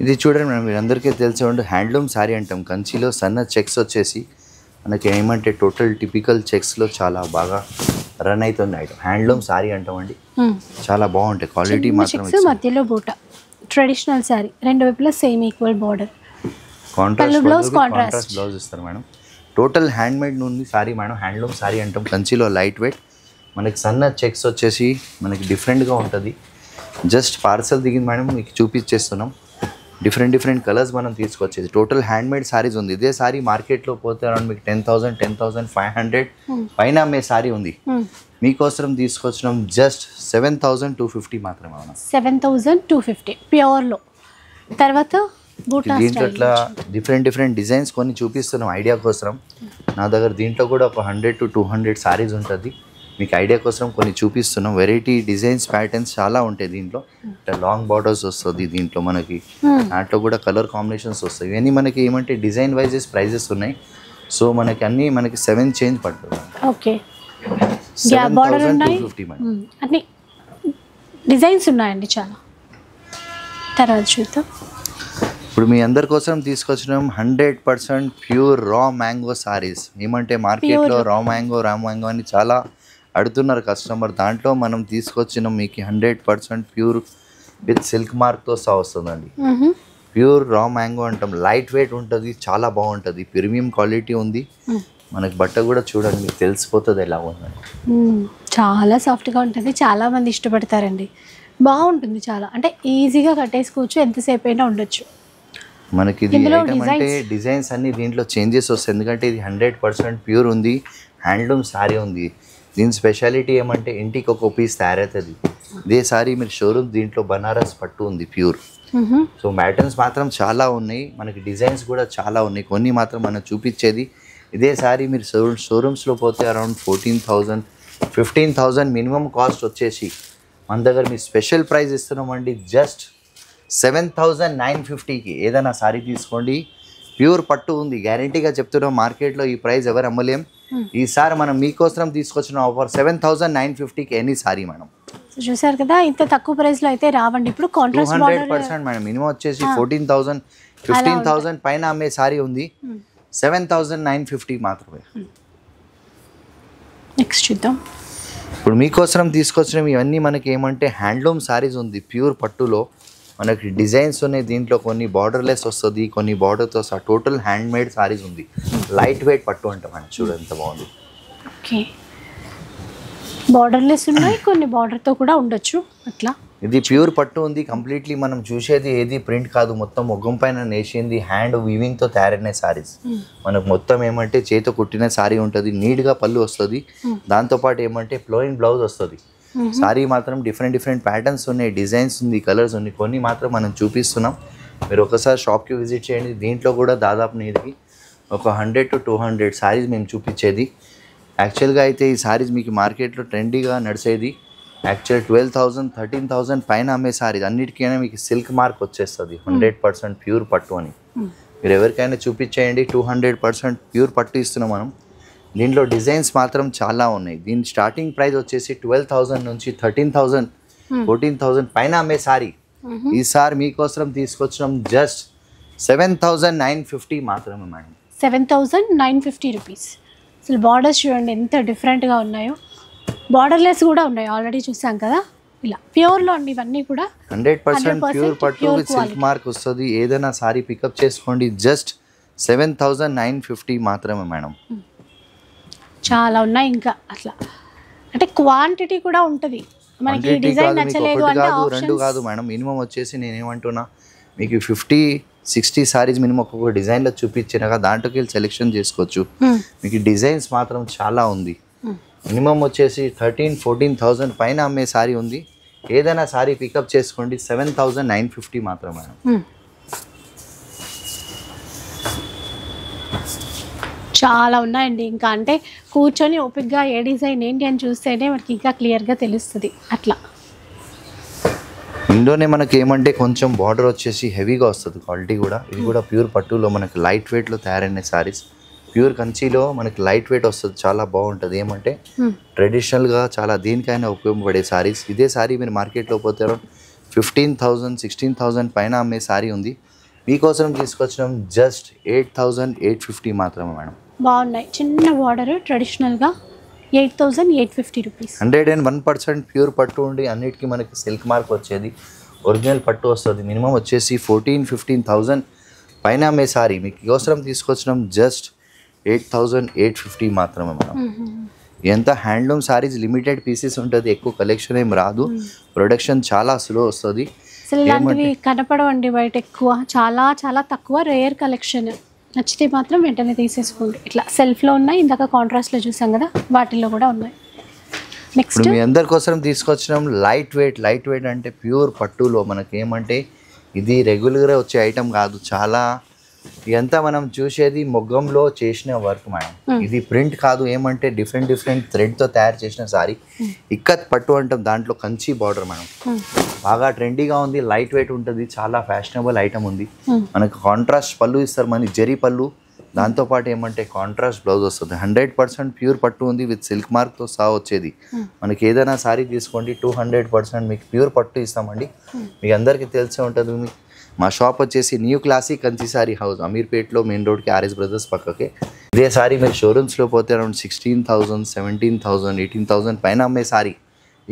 ఇది చూడండి మేడం, మీరు అందరికీ తెలిసే ఉంటే హ్యాండ్లూమ్ శారీ అంటాం. కంచిలో సన్న చెక్స్ వచ్చేసి మనకి ఏమంటే టోటల్ టిపికల్ చెక్స్లో చాలా బాగా రన్ అవుతుంది ఐటమ్. హ్యాండ్లూమ్ శారీ అంటామండి, చాలా బాగుంటాయి. క్వాలిటీ మాత్రం మధ్యలో బూట ట్రెడిషనల్ శారీ, రెండు వైపులా same equal border, contrast blouse ఇస్తారు మేడం. టోటల్ హ్యాండ్ మేడ్ ఉంది సారీ మేడం. హ్యాండ్లూమ్ సారీ అంటాం. కంచిలో లైట్ వెయిట్, మనకి సన్న చెక్స్ వచ్చేసి మనకి డిఫరెంట్గా ఉంటుంది. జస్ట్ పార్సల్ దిగింది మేడం, మీకు చూపించేస్తున్నాం. డిఫరెంట్ కలర్స్ మనం తీసుకొచ్చేది. టోటల్ హ్యాండ్మేడ్ సారీస్ ఉంది. ఇదే సారీ మార్కెట్లో పోతే అరౌండ్ మీకు 10,000, 10,500 పైన అమ్మే సారీ ఉంది. మీకోసం తీసుకొచ్చినాం జస్ట్ 7,250 మాత్రమే. 7,250 ప్యూర్లో. తర్వాత దీంట్లో ఇట్లా డిఫరెంట్ డిజైన్స్ కొన్ని చూపిస్తున్నాం ఐడియా కోసం. నా దగ్గర దీంట్లో కూడా ఒక 100 to 200 సారీస్ ఉంటుంది. మీకు ఐడియా కోసం కొన్ని చూపిస్తున్నాం. వెరైటీ డిజైన్స్ ప్యాటర్న్స్ చాలా ఉంటాయి దీంట్లో. ఇట్లా లాంగ్ బార్డర్స్ వస్తుంది దీంట్లో మనకి. దాంట్లో కూడా కలర్ కాంబినేషన్స్ వస్తాయి. ఇవన్నీ మనకి ఏమంటే డిజైన్ వైజెస్ ప్రైజెస్ ఉన్నాయి. సో మనకి అన్నీ మనకి 7 చేంజ్ పడుతుంది. ఓకే, 7,250 అన్ని డిజైన్స్ ఉన్నాయండి చాలా. తర్వాత చూద్దాం. ఇప్పుడు మీ అందరి కోసం తీసుకొచ్చినాం 100% ప్యూర్ రా మ్యాంగో సారీస్. ఏమంటే మార్కెట్లో రా మ్యాంగో అని చాలా అడుగుతున్నారు కస్టమర్. దాంట్లో మనం తీసుకొచ్చినాం మీకు 100% ప్యూర్ విత్ సిల్క్ మార్క్తో సహా వస్తుందండి. ప్యూర్ రా మ్యాంగో అంటాం. లైట్ వెయిట్ ఉంటుంది, చాలా బాగుంటుంది, ప్రీమియం క్వాలిటీ ఉంది. మనకి బట్ట కూడా చూడండి, మీకు తెలిసిపోతుంది ఎలా ఉందండి. చాలా సాఫ్ట్గా ఉంటుంది, చాలా మంది ఇష్టపడతారండి. బాగుంటుంది చాలా, అంటే ఈజీగా కట్టేసుకోవచ్చు, ఎంతసేపు అయినా ఉండొచ్చు. మనకి ఇది ఐటమ్ అంటే డిజైన్స్ అన్ని దీంట్లో చేంజెస్ వస్తాయి. ఎందుకంటే ఇది 100% ప్యూర్ ఉంది, హ్యాండ్లూమ్ సారీ ఉంది. దీని స్పెషాలిటీ ఏమంటే ఇంటికి ఒక పీస్ తయారవుతుంది. ఇదే సారీ మీరు షోరూమ్ దీంట్లో బనారస్ పట్టు ఉంది ప్యూర్. సో ప్యాటర్న్స్ మాత్రం చాలా ఉన్నాయి, మనకి డిజైన్స్ కూడా చాలా ఉన్నాయి. కొన్ని మాత్రం మనం చూపించేది ఇదే సారీ మీరు షోరూమ్స్లో పోతే అరౌండ్ 14,000, 15,000 మినిమం కాస్ట్ వచ్చేసి మన దగ్గర మీ స్పెషల్ ప్రైస్ ఇస్తున్నామండి జస్ట్ 7,950కి ఏదైనా సారీ తీసుకోండి. ప్యూర్ పట్టు ఉంది, గ్యారంటీగా చెప్తున్నాం. మార్కెట్లో ఈ ప్రైస్ ఎవరు అమ్మలేం. ఈసారి మనం మీకోసం తీసుకొచ్చిన ఆఫర్ 7,950కి ఎనీ సారీ మేడం. చూసారు కదా, ఇంత తక్కువ ప్రైస్ లో అయితే రావండి. ఇప్పుడు 200% మేడం. మినిమం వచ్చేసి 14,000, 15,000 పైన అమ్మే సారీ ఉంది. 7,950 మాత్రమే. నెక్స్ట్ చూద్దాం. ఇప్పుడు మీకోసం తీసుకొచ్చిన ఇవన్నీ మనకి ఏమంటే హ్యాండ్లూమ్ సారీస్ ఉంది ప్యూర్ పట్టులో. మనకి డిజైన్స్ ఉన్నాయి దీంట్లో. కొన్ని బార్డర్లెస్ వస్తుంది, కొన్ని బార్డర్తో సహా టోటల్ హ్యాండ్మేడ్ సారీస్ ఉంది. లైట్ వెయిట్ పట్టు అంటాం మనం. చూడండి ఎంత బాగుంది. ఓకే, బార్డర్లెస్ ఉన్నాయి, కొన్ని బార్డర్తో కూడా ఉండొచ్చు అట్లా. ఇది ప్యూర్ పట్టు ఉంది కంప్లీట్లీ. మనం చూసేది ఏది ప్రింట్ కాదు, మొత్తం మొగ్గం పైన నేసింది హ్యాండ్ వీవింగ్తో తయారైన సారీస్. మనకు మొత్తం ఏమంటే చేతితో కుట్టిన సారీ ఉంటుంది, నీట్గా పళ్ళు వస్తుంది. దాంతోపాటు ఏమంటే ప్లోయిన్ బ్లౌజ్ వస్తుంది. సారీ మాత్రం డిఫరెంట్ ప్యాటర్న్స్ ఉన్నాయి, డిజైన్స్ ఉంది, కలర్స్ ఉంది. కొన్ని మాత్రం మనం చూపిస్తున్నాం. మీరు ఒకసారి షాప్కి విజిట్ చేయండి. దీంట్లో కూడా దాదాపు నీటికి ఒక 100 to 200 సారీస్ మేము చూపించేది. యాక్చువల్గా అయితే ఈ సారీస్ మీకు మార్కెట్లో ట్రెండీగా నడిచేది. యాక్చువల్ 12,000, 13,000 పైన అమ్మే సారీస్ అన్నిటికైనా మీకు సిల్క్ మార్క్ వచ్చేస్తుంది 100% ప్యూర్ పట్టు అని. మీరు ఎవరికైనా చూపించేయండి. 200% ప్యూర్ పట్టు ఇస్తున్నాం మనం. దీంట్లో డిజైన్స్ మాత్రం చాలా ఉన్నాయి. దీని స్టార్టింగ్ ప్రైస్ వచ్చేసి 12,000 నుంచి 13,000, 14,000 పైన అమ్మే సారీ. ఈసారి మీకోసం తీసుకొచ్చినాం జస్ట్ 7,950 మాత్రమే మేడం. 7,950 రూపీస్. అసలు బార్డర్స్ చూడండి ఎంత డిఫరెంట్గా ఉన్నాయో. బార్డర్లెస్ కూడా ఉన్నాయి, ఆల్రెడీ చూసాం కదా. ఇలా ప్యూర్లో అండి ఇవన్నీ కూడా 100% ప్యూర్ పట్టు విత్ సిల్క్ మార్క్ వస్తుంది. ఏదైనా సారీ పికప్ చేసుకోండి. జస్ట్ 7,950 మాత్రమే మేడం. చాలా ఉన్నాయి ఇంకా అట్లా, అంటే క్వాంటిటీ కూడా ఉంటుంది. మనకి డిజైన్ నచ్చలేదు అంటే రెండు కాదు మేడం. మినిమం వచ్చేసి నేను ఏమంటున్నా, మీకు 50-60 సారీస్ మినిమం ఒక్కొక్క డిజైన్లో చూపించినాక దాంట్లోకి వెళ్ళి సెలెక్షన్ చేసుకోవచ్చు. మీకు డిజైన్స్ మాత్రం చాలా ఉంది. మినిమం వచ్చేసి 13,000-14,000 పైన అమ్మే సారీ ఉంది. ఏదైనా సారీ పికప్ చేసుకోండి. 7,950 మాత్రం మేడం. చాలా ఉన్నాయండి ఇంకా. అంటే కూర్చొని ఓపిక్గా ఏ డిజైన్ ఏంటి అని చూస్తేనే మనకి ఇంకా క్లియర్గా తెలుస్తుంది అట్లా. ఇందులోనే మనకి ఏమంటే కొంచెం బార్డర్ వచ్చేసి హెవీగా వస్తుంది, క్వాలిటీ కూడా. ఇది కూడా ప్యూర్ పట్టులో మనకి లైట్ వెయిట్లో తయారైన సారీస్. ప్యూర్ కంచిలో మనకి లైట్ వెయిట్ వస్తుంది, చాలా బాగుంటుంది. ఏమంటే ట్రెడిషనల్గా చాలా దేనికైనా ఉపయోగపడే సారీస్. ఇదే సారీ మీరు మార్కెట్లో పోతే 15,000, 16,000 పైన అమ్మే సారీ ఉంది. మీకోసం తీసుకొచ్చినాం జస్ట్ 8,850 మాత్రమే మేడం. బాగున్నాయి, చిన్న బార్డర్ ట్రెడిషనల్గా 8,850 రూపీస్. 101% ప్యూర్ పట్టు ఉండి అన్నిటికీ మనకి సిల్క్ మార్క్ వచ్చేది, ఒరిజినల్ పట్టు వస్తుంది. మినిమం వచ్చేసి 14,000-15,000 పైన అమ్మే సారీ మీకు కోసం తీసుకొచ్చినాం జస్ట్ 8,850 మాత్రమే మేడం. ఎంత హ్యాండ్లూమ్ సారీస్ లిమిటెడ్ పీసెస్ ఉంటుంది, ఎక్కువ కలెక్షన్ ఏం రాదు, ప్రొడక్షన్ చాలా స్లో వస్తుంది. అసలు ఇలాంటివి కనపడవండి బయట, ఎక్కువ చాలా చాలా తక్కువ, రేర్ కలెక్షన్. నచ్చితే మాత్రం వెంటనే తీసేసుకోండి. ఇట్లా సెల్ఫ్లో ఉన్నాయి, ఇందాక కాంట్రాస్ట్లో చూసాం కదా, వాటిల్లో కూడా ఉన్నాయి. నెక్స్ట్ ఇప్పుడు మీ అందరి కోసం తీసుకొచ్చినాం లైట్ వెయిట్ అంటే ప్యూర్ పట్టులో. మనకి ఏమంటే ఇది రెగ్యులర్గా వచ్చే ఐటమ్ కాదు, చాలా ఇదంతా మనం చూసేది మొగ్గంలో చేసిన వర్క్ మేడం. ఇది ప్రింట్ కాదు, ఏమంటే డిఫరెంట్ థ్రెడ్తో తయారు చేసిన సారీ. ఇక్కత్ పట్టు అంటాం, దాంట్లో కంచి బార్డర్ మేడం. బాగా ట్రెండీగా ఉంది, లైట్ వెయిట్ ఉంటుంది, చాలా ఫ్యాషనబుల్ ఐటమ్ ఉంది. మనకు కాంట్రాస్ట్ పళ్ళు ఇస్తారు, మన జరీ పళ్ళు, దాంతోపాటు ఏమంటే కాంట్రాస్ట్ బ్లౌజ్ వస్తుంది. 100% ప్యూర్ పట్టు ఉంది, విత్ సిల్క్ మార్క్తో సహా వచ్చేది. మనకి ఏదైనా సారీ తీసుకోండి 200% మీకు ప్యూర్ పట్టు ఇస్తామండి. మీకు అందరికీ తెలిసే ఉంటుంది, మా షాప్ వచ్చేసి new classic Kanchi saree house, అమీర్పేట్లో మెయిన్ రోడ్కి ఆర్ఎస్ బ్రదర్స్ పక్కకే. ఇదే సారీ మీరు షోరూమ్స్లో పోతే అరౌండ్ 16,000, 17,000, 18,000 పైన అమ్మే సారీ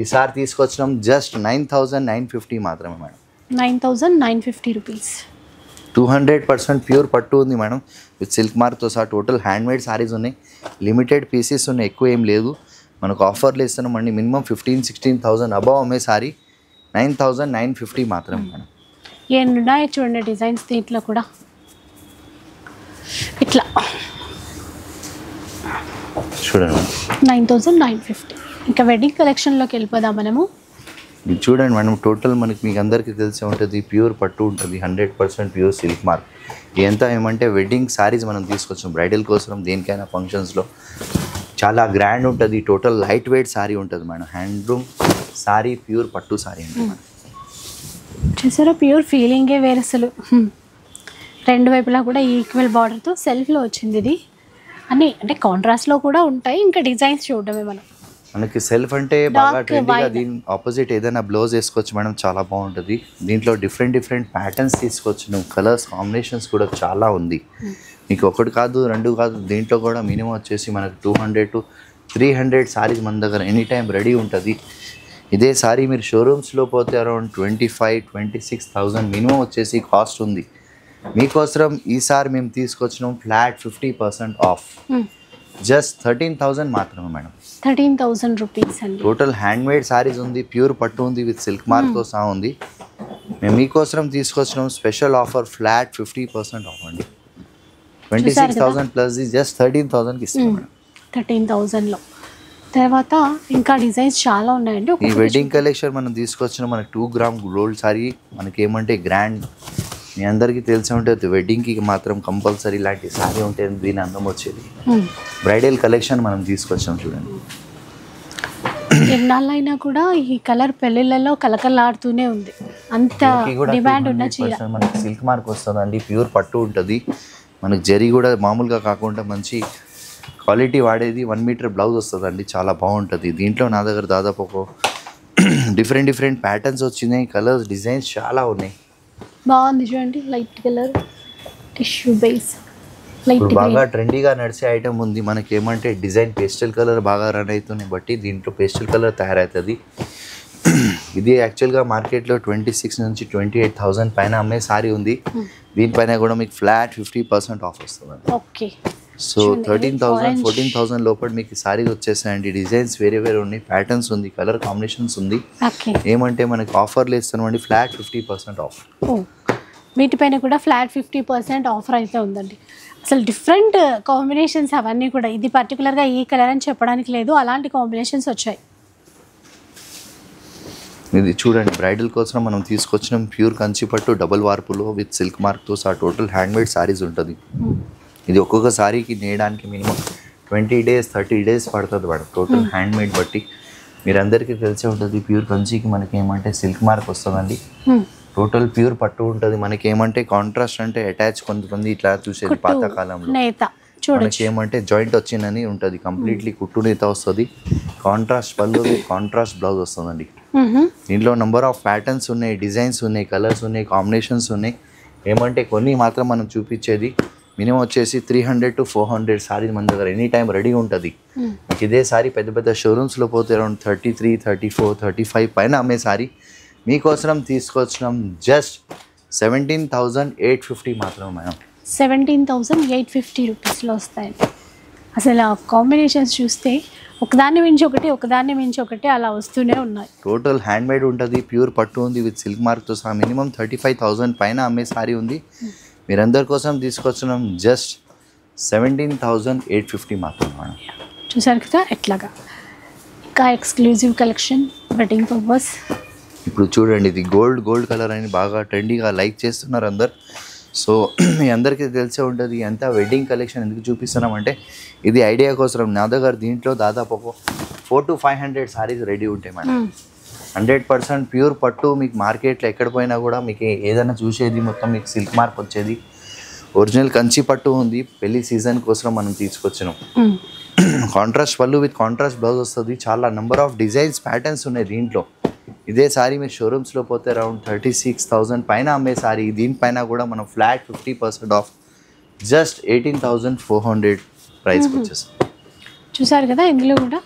ఈసారి తీసుకొచ్చినాం జస్ట్ 9,950 మాత్రమే మేడం. 9,950 రూపీస్. 200% ప్యూర్ పట్టు ఉంది మేడం, విత్ సిల్క్ మార్క్తో సహా. టోటల్ హ్యాండ్మేడ్ సారీస్ ఉన్నాయి, లిమిటెడ్ పీసెస్ ఉన్నాయి, ఎక్కువ ఏం లేదు. మనకు ఆఫర్లు ఇస్తున్నామండి. మినిమం 15,000-16,000 అబవ్ అమ్మే సారీ 9,950 మాత్రం మేడం. ఏమున్నాయో చూడండి డిజైన్స్ దీంట్లో కూడా. ఇట్లా చూడండి 9,950. ఇంకా వెడ్డింగ్ కలెక్షన్లోకి వెళ్ళిపోదాం మనము. ఇది చూడండి మేడం, టోటల్ మనకి మీకు అందరికీ తెలిసే ఉంటుంది, ప్యూర్ పట్టు ఉంటుంది, 100% ప్యూర్ సిల్క్ మార్క్. ఇదంతా ఏమంటే వెడ్డింగ్ సారీస్ మనం తీసుకొచ్చాం బ్రైడల్ కోసం, దేనికైనా ఫంక్షన్స్లో చాలా గ్రాండ్ ఉంటుంది. టోటల్ లైట్ వెయిట్ సారీ ఉంటుంది మేడం, హ్యాండ్లూమ్ సారీ, ప్యూర్ పట్టు సారీ అంటే మేడం. చూసారా, ప్యూర్ ఫీలింగే వేరు అసలు. రెండు వైపులా కూడా ఈక్వల్ బార్డర్తో సెల్ఫ్లో వచ్చింది ఇది. అన్నీ అంటే కాంట్రాస్ట్లో కూడా ఉంటాయి, ఇంకా డిజైన్స్ చూడడమే మనం. మనకి సెల్ఫ్ అంటే బాగా ట్రెండీగా, దీని ఆపోజిట్ ఏదైనా బ్లౌజ్ వేసుకోవచ్చు మేడం, చాలా బాగుంటుంది. దీంట్లో డిఫరెంట్ ప్యాటర్న్స్ తీసుకొచ్చు, కలర్స్ కాంబినేషన్స్ కూడా చాలా ఉంది. మీకు ఒకటి కాదు, రెండు కాదు, దీంట్లో కూడా మినిమం వచ్చేసి మనకు 200-300 సారీస్ మన దగ్గర ఎనీ టైం రెడీ ఉంటుంది. ఇదే సారీ మీరు షోరూమ్స్లో పోతే అరౌండ్ 25,000-26,000 మినిమం వచ్చేసి కాస్ట్ ఉంది. మీకోసం ఈసారి మేము తీసుకొచ్చినాం ఫ్లాట్ 50% ఆఫ్, జస్ట్ 13,000 మాత్రమే మేడం. 13,000 రూపీస్ అండి. టోటల్ హ్యాండ్మేడ్ సారీస్ ఉంది, ప్యూర్ పట్టు ఉంది, విత్ సిల్క్ మార్క్తో సహా ఉంది. మేము మీకోసం తీసుకొచ్చినాం స్పెషల్ ఆఫర్ ఫ్లాట్ 50% ఆఫ్ అండి. 26,000 ప్లస్ జస్ట్ 13,000కి ఇస్తాం మేడం. 13,000లో తర్వాత ఇంకా డిజైన్స్ చాలా ఉన్నాయండి. ఈ వెడ్డింగ్ కలెక్షన్ మనం తీసుకొచ్చిన మనకి 2 గ్రామ్ గోల్డ్ సారీ, మనకి ఏమంటే గ్రాండ్, మీ అందరికీ తెలిసి ఉంటుంది, వెడ్డింగ్కి మాత్రం కంపల్సరీ ఇలాంటి సారీ ఉంటే దీని అందం వచ్చేది. బ్రైడల్ కలెక్షన్ మనం తీసుకొచ్చాం చూడండి. ఎన్నాళ్ళైనా కూడా ఈ కలర్ పెళ్ళిళ్ళలో కలకలాడుతూనే ఉంది, అంత డిమాండ్ ఉన్న చీర. మనకి సిల్క్ మార్క్ వస్తుందండి, ప్యూర్ పట్టు ఉంటుంది. మనకి జరీ కూడా మామూలుగా కాకుండా మంచి క్వాలిటీ వాడేది. 1 మీటర్ బ్లౌజ్ వస్తుందండి, చాలా బాగుంటుంది. దీంట్లో నా దగ్గర దాదాపు ఒక డిఫరెంట్ ప్యాటర్న్స్ వచ్చినాయి, కలర్స్ డిజైన్స్ చాలా ఉన్నాయి. బాగుంది చూడండి, లైట్ కలర్ టిష్యూ బేస్, ఇప్పుడు బాగా ట్రెండీగా నడిచే ఐటమ్ ఉంది. మనకి ఏమంటే డిజైన్ పేస్టల్ కలర్ బాగా రన్ అవుతున్నాయి, బట్టి దీంట్లో పేస్టల్ కలర్ తయారవుతుంది. ఇది యాక్చువల్గా మార్కెట్లో 26,000-28,000 పైన అమ్మే సారీ ఉంది. దీనిపైన కూడా మీకు ఫ్లాట్ 50% ఆఫ్ వస్తుంది. ఓకే, సో 13,000-14,000 లోపల మీకు సారీస్ వచ్చేసాయండి. డిజైన్స్ వేరే ఉన్నాయి, ప్యాటర్న్స్ ఉంది, కలర్ కాంబినేషన్స్ ఉంది. ఏమంటే మనకి ఆఫర్లు ఇస్తామండి, ఫ్లాట్ 50% ఆఫ్. వీటిపైన కూడా ఫ్లాట్ 50% ఆఫర్ అయితే ఉందండి. అసలు డిఫరెంట్ కాంబినేషన్స్ అవన్నీ కూడా, ఇది పర్టికులర్గా ఈ కలర్ అని చెప్పడానికి లేదు, అలాంటి కాంబినేషన్స్ వచ్చాయి. ఇది చూడండి, బ్రైడల్ కోసం మనం తీసుకొచ్చిన ప్యూర్ కంచిపట్టు డబుల్ వార్పులో విత్ సిల్క్ మార్క్తో సహా టోటల్ హ్యాండ్మేడ్ సారీస్ ఉంటుంది. ఇది ఒక్కొక్క సారీకి నేయడానికి మినిమం 20 days 30 days పడుతుంది మేడం, టోటల్ హ్యాండ్మేడ్ బట్టి. మీరందరికీ తెలిసే ఉంటుంది, ప్యూర్ కంచికి మనకి ఏమంటే సిల్క్ మార్క్ వస్తుందండి. టోటల్ ప్యూర్ పట్టు ఉంటుంది. మనకి ఏమంటే కాంట్రాస్ట్ అంటే అటాచ్ కొంతమంది ఇట్లా చూసేది పాతకాలంలో, మనకి ఏమంటే జాయింట్ వచ్చిందని ఉంటుంది, కంప్లీట్లీ కుట్టు నేత వస్తుంది. కాంట్రాస్ట్ పళ్ళు, కాంట్రాస్ట్ బ్లౌజ్ వస్తుందండి. దీంట్లో నెంబర్ ఆఫ్ ప్యాటర్న్స్ ఉన్నాయి, డిజైన్స్ ఉన్నాయి, కలర్స్ ఉన్నాయి, కాంబినేషన్స్ ఉన్నాయి. ఏమంటే కొన్ని మాత్రం మనం చూపించేది మినిమం వచ్చేసి 300-400 సారీస్ మన దగ్గర ఎనీ టైం రెడీ ఉంటుంది. మీకు ఇదే సారీ పెద్ద షోరూమ్స్లో పోతే అరౌండ్ 33, 34, 35 పైన అమ్మే సారీ మీకోసం తీసుకొచ్చినాం జస్ట్ 17,850 మాత్రమే మేడం. 17,850 రూపీస్లో వస్తాయండి. అసలు ఆ కాంబినేషన్స్ చూస్తే ఒకదాన్ని మించి ఒకటి ఒకదాన్ని మించి ఒకటి అలా వస్తూనే ఉన్నాయి. టోటల్ హ్యాండ్ మేడ్ ఉంటుంది, ప్యూర్ పట్టు ఉంది విత్ సిల్క్ మార్క్తో సహా. మినిమం 35,000 పైన అమ్మే సారీ ఉంది. మీరందరి కోసం తీసుకొచ్చినాం జస్ట్ 17,850 మాత్రం మేడం. చూసారు కదా ఎట్లాగా ఇంకా ఎక్స్క్లూజివ్ కలెక్షన్ వెడ్డింగ్ పర్పస్. ఇప్పుడు చూడండి, ఇది గోల్డ్ కలర్ అని బాగా ట్రెండీగా లైక్ చేస్తున్నారు అందరు. సో మీ అందరికీ తెలిసే ఉంటుంది ఎంత వెడ్డింగ్ కలెక్షన్ ఎందుకు చూపిస్తున్నామంటే ఇది ఐడియా కోసం. నా దగ్గర దీంట్లో దాదాపు ఒక 400 to 500 సారీస్ రెడీ ఉంటాయి మేడం. 100% ప్యూర్ పట్టు. మీకు మార్కెట్లో ఎక్కడ పోయినా కూడా మీకు ఏదైనా చూసేది మొత్తం మీకు సిల్క్ మార్క్ వచ్చేది. ఒరిజినల్ కంచి పట్టు ఉంది. పెళ్లి సీజన్ కోసం మనం తీసుకొచ్చినాం. కాంట్రాస్ట్ పళ్ళు విత్ కాంట్రాస్ట్ బ్లౌజ్ వస్తుంది. చాలా నెంబర్ ఆఫ్ డిజైన్స్ ప్యాటర్న్స్ ఉన్నాయి దీంట్లో. ఇదే సారీ మీరు షోరూమ్స్లో పోతే అరౌండ్ 36,000 పైన అమ్మే సారీ. దీనిపైన కూడా మనం ఫ్లాట్ 50% ఆఫ్ జస్ట్ 18,400 ప్రైస్కి వచ్చేస్తాం. చూసారు కదా ఇందులో కూడా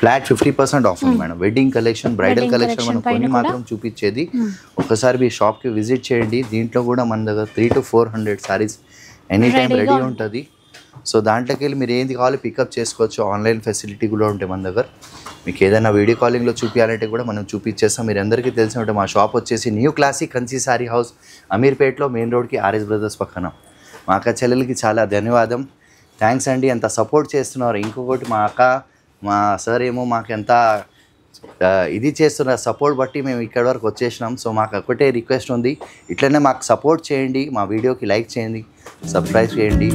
ఫ్లాట్ 50% ఆఫ్ ఉంది madam. Wedding collection, bridal collection మనం కొన్ని మాత్రం చూపించేది. ఒకసారి మీ షాప్కి విజిట్ చేయండి. దీంట్లో కూడా మన దగ్గర 300 to 400 saris any time ready ఉంటుంది. సో దాంట్లోకి వెళ్ళి మీరు ఏంది కావాలి పికప్ చేసుకోవచ్చు. ఆన్లైన్ ఫెసిలిటీ కూడా ఉంటాయి మన దగ్గర. మీకు ఏదైనా వీడియో కాలింగ్లో చూపించాలంటే కూడా మనం చూపించేస్తాం. మీరు అందరికీ తెలిసినట్టు మా షాప్ వచ్చేసి new classic Kanchi saree house, అమీర్పేట్లో మెయిన్ రోడ్కి ఆర్ఎస్ బ్రదర్స్ పక్కన. మా అక్క చెల్లెలకి చాలా ధన్యవాదం, థ్యాంక్స్ అండి. ఎంత సపోర్ట్ చేస్తున్నారు. ఇంకొకటి మా అక్క మా సార్ ఏమో మాకు ఎంత ఇది చేస్తున్నారు సపోర్ట్ బట్టి మేము ఇక్కడి వరకు వచ్చేసినాం. సో మాకు ఒకటే రిక్వెస్ట్ ఉంది, ఇట్లనే మాకు సపోర్ట్ చేయండి, మా వీడియోకి లైక్ చేయండి, సబ్స్క్రైబ్ చేయండి.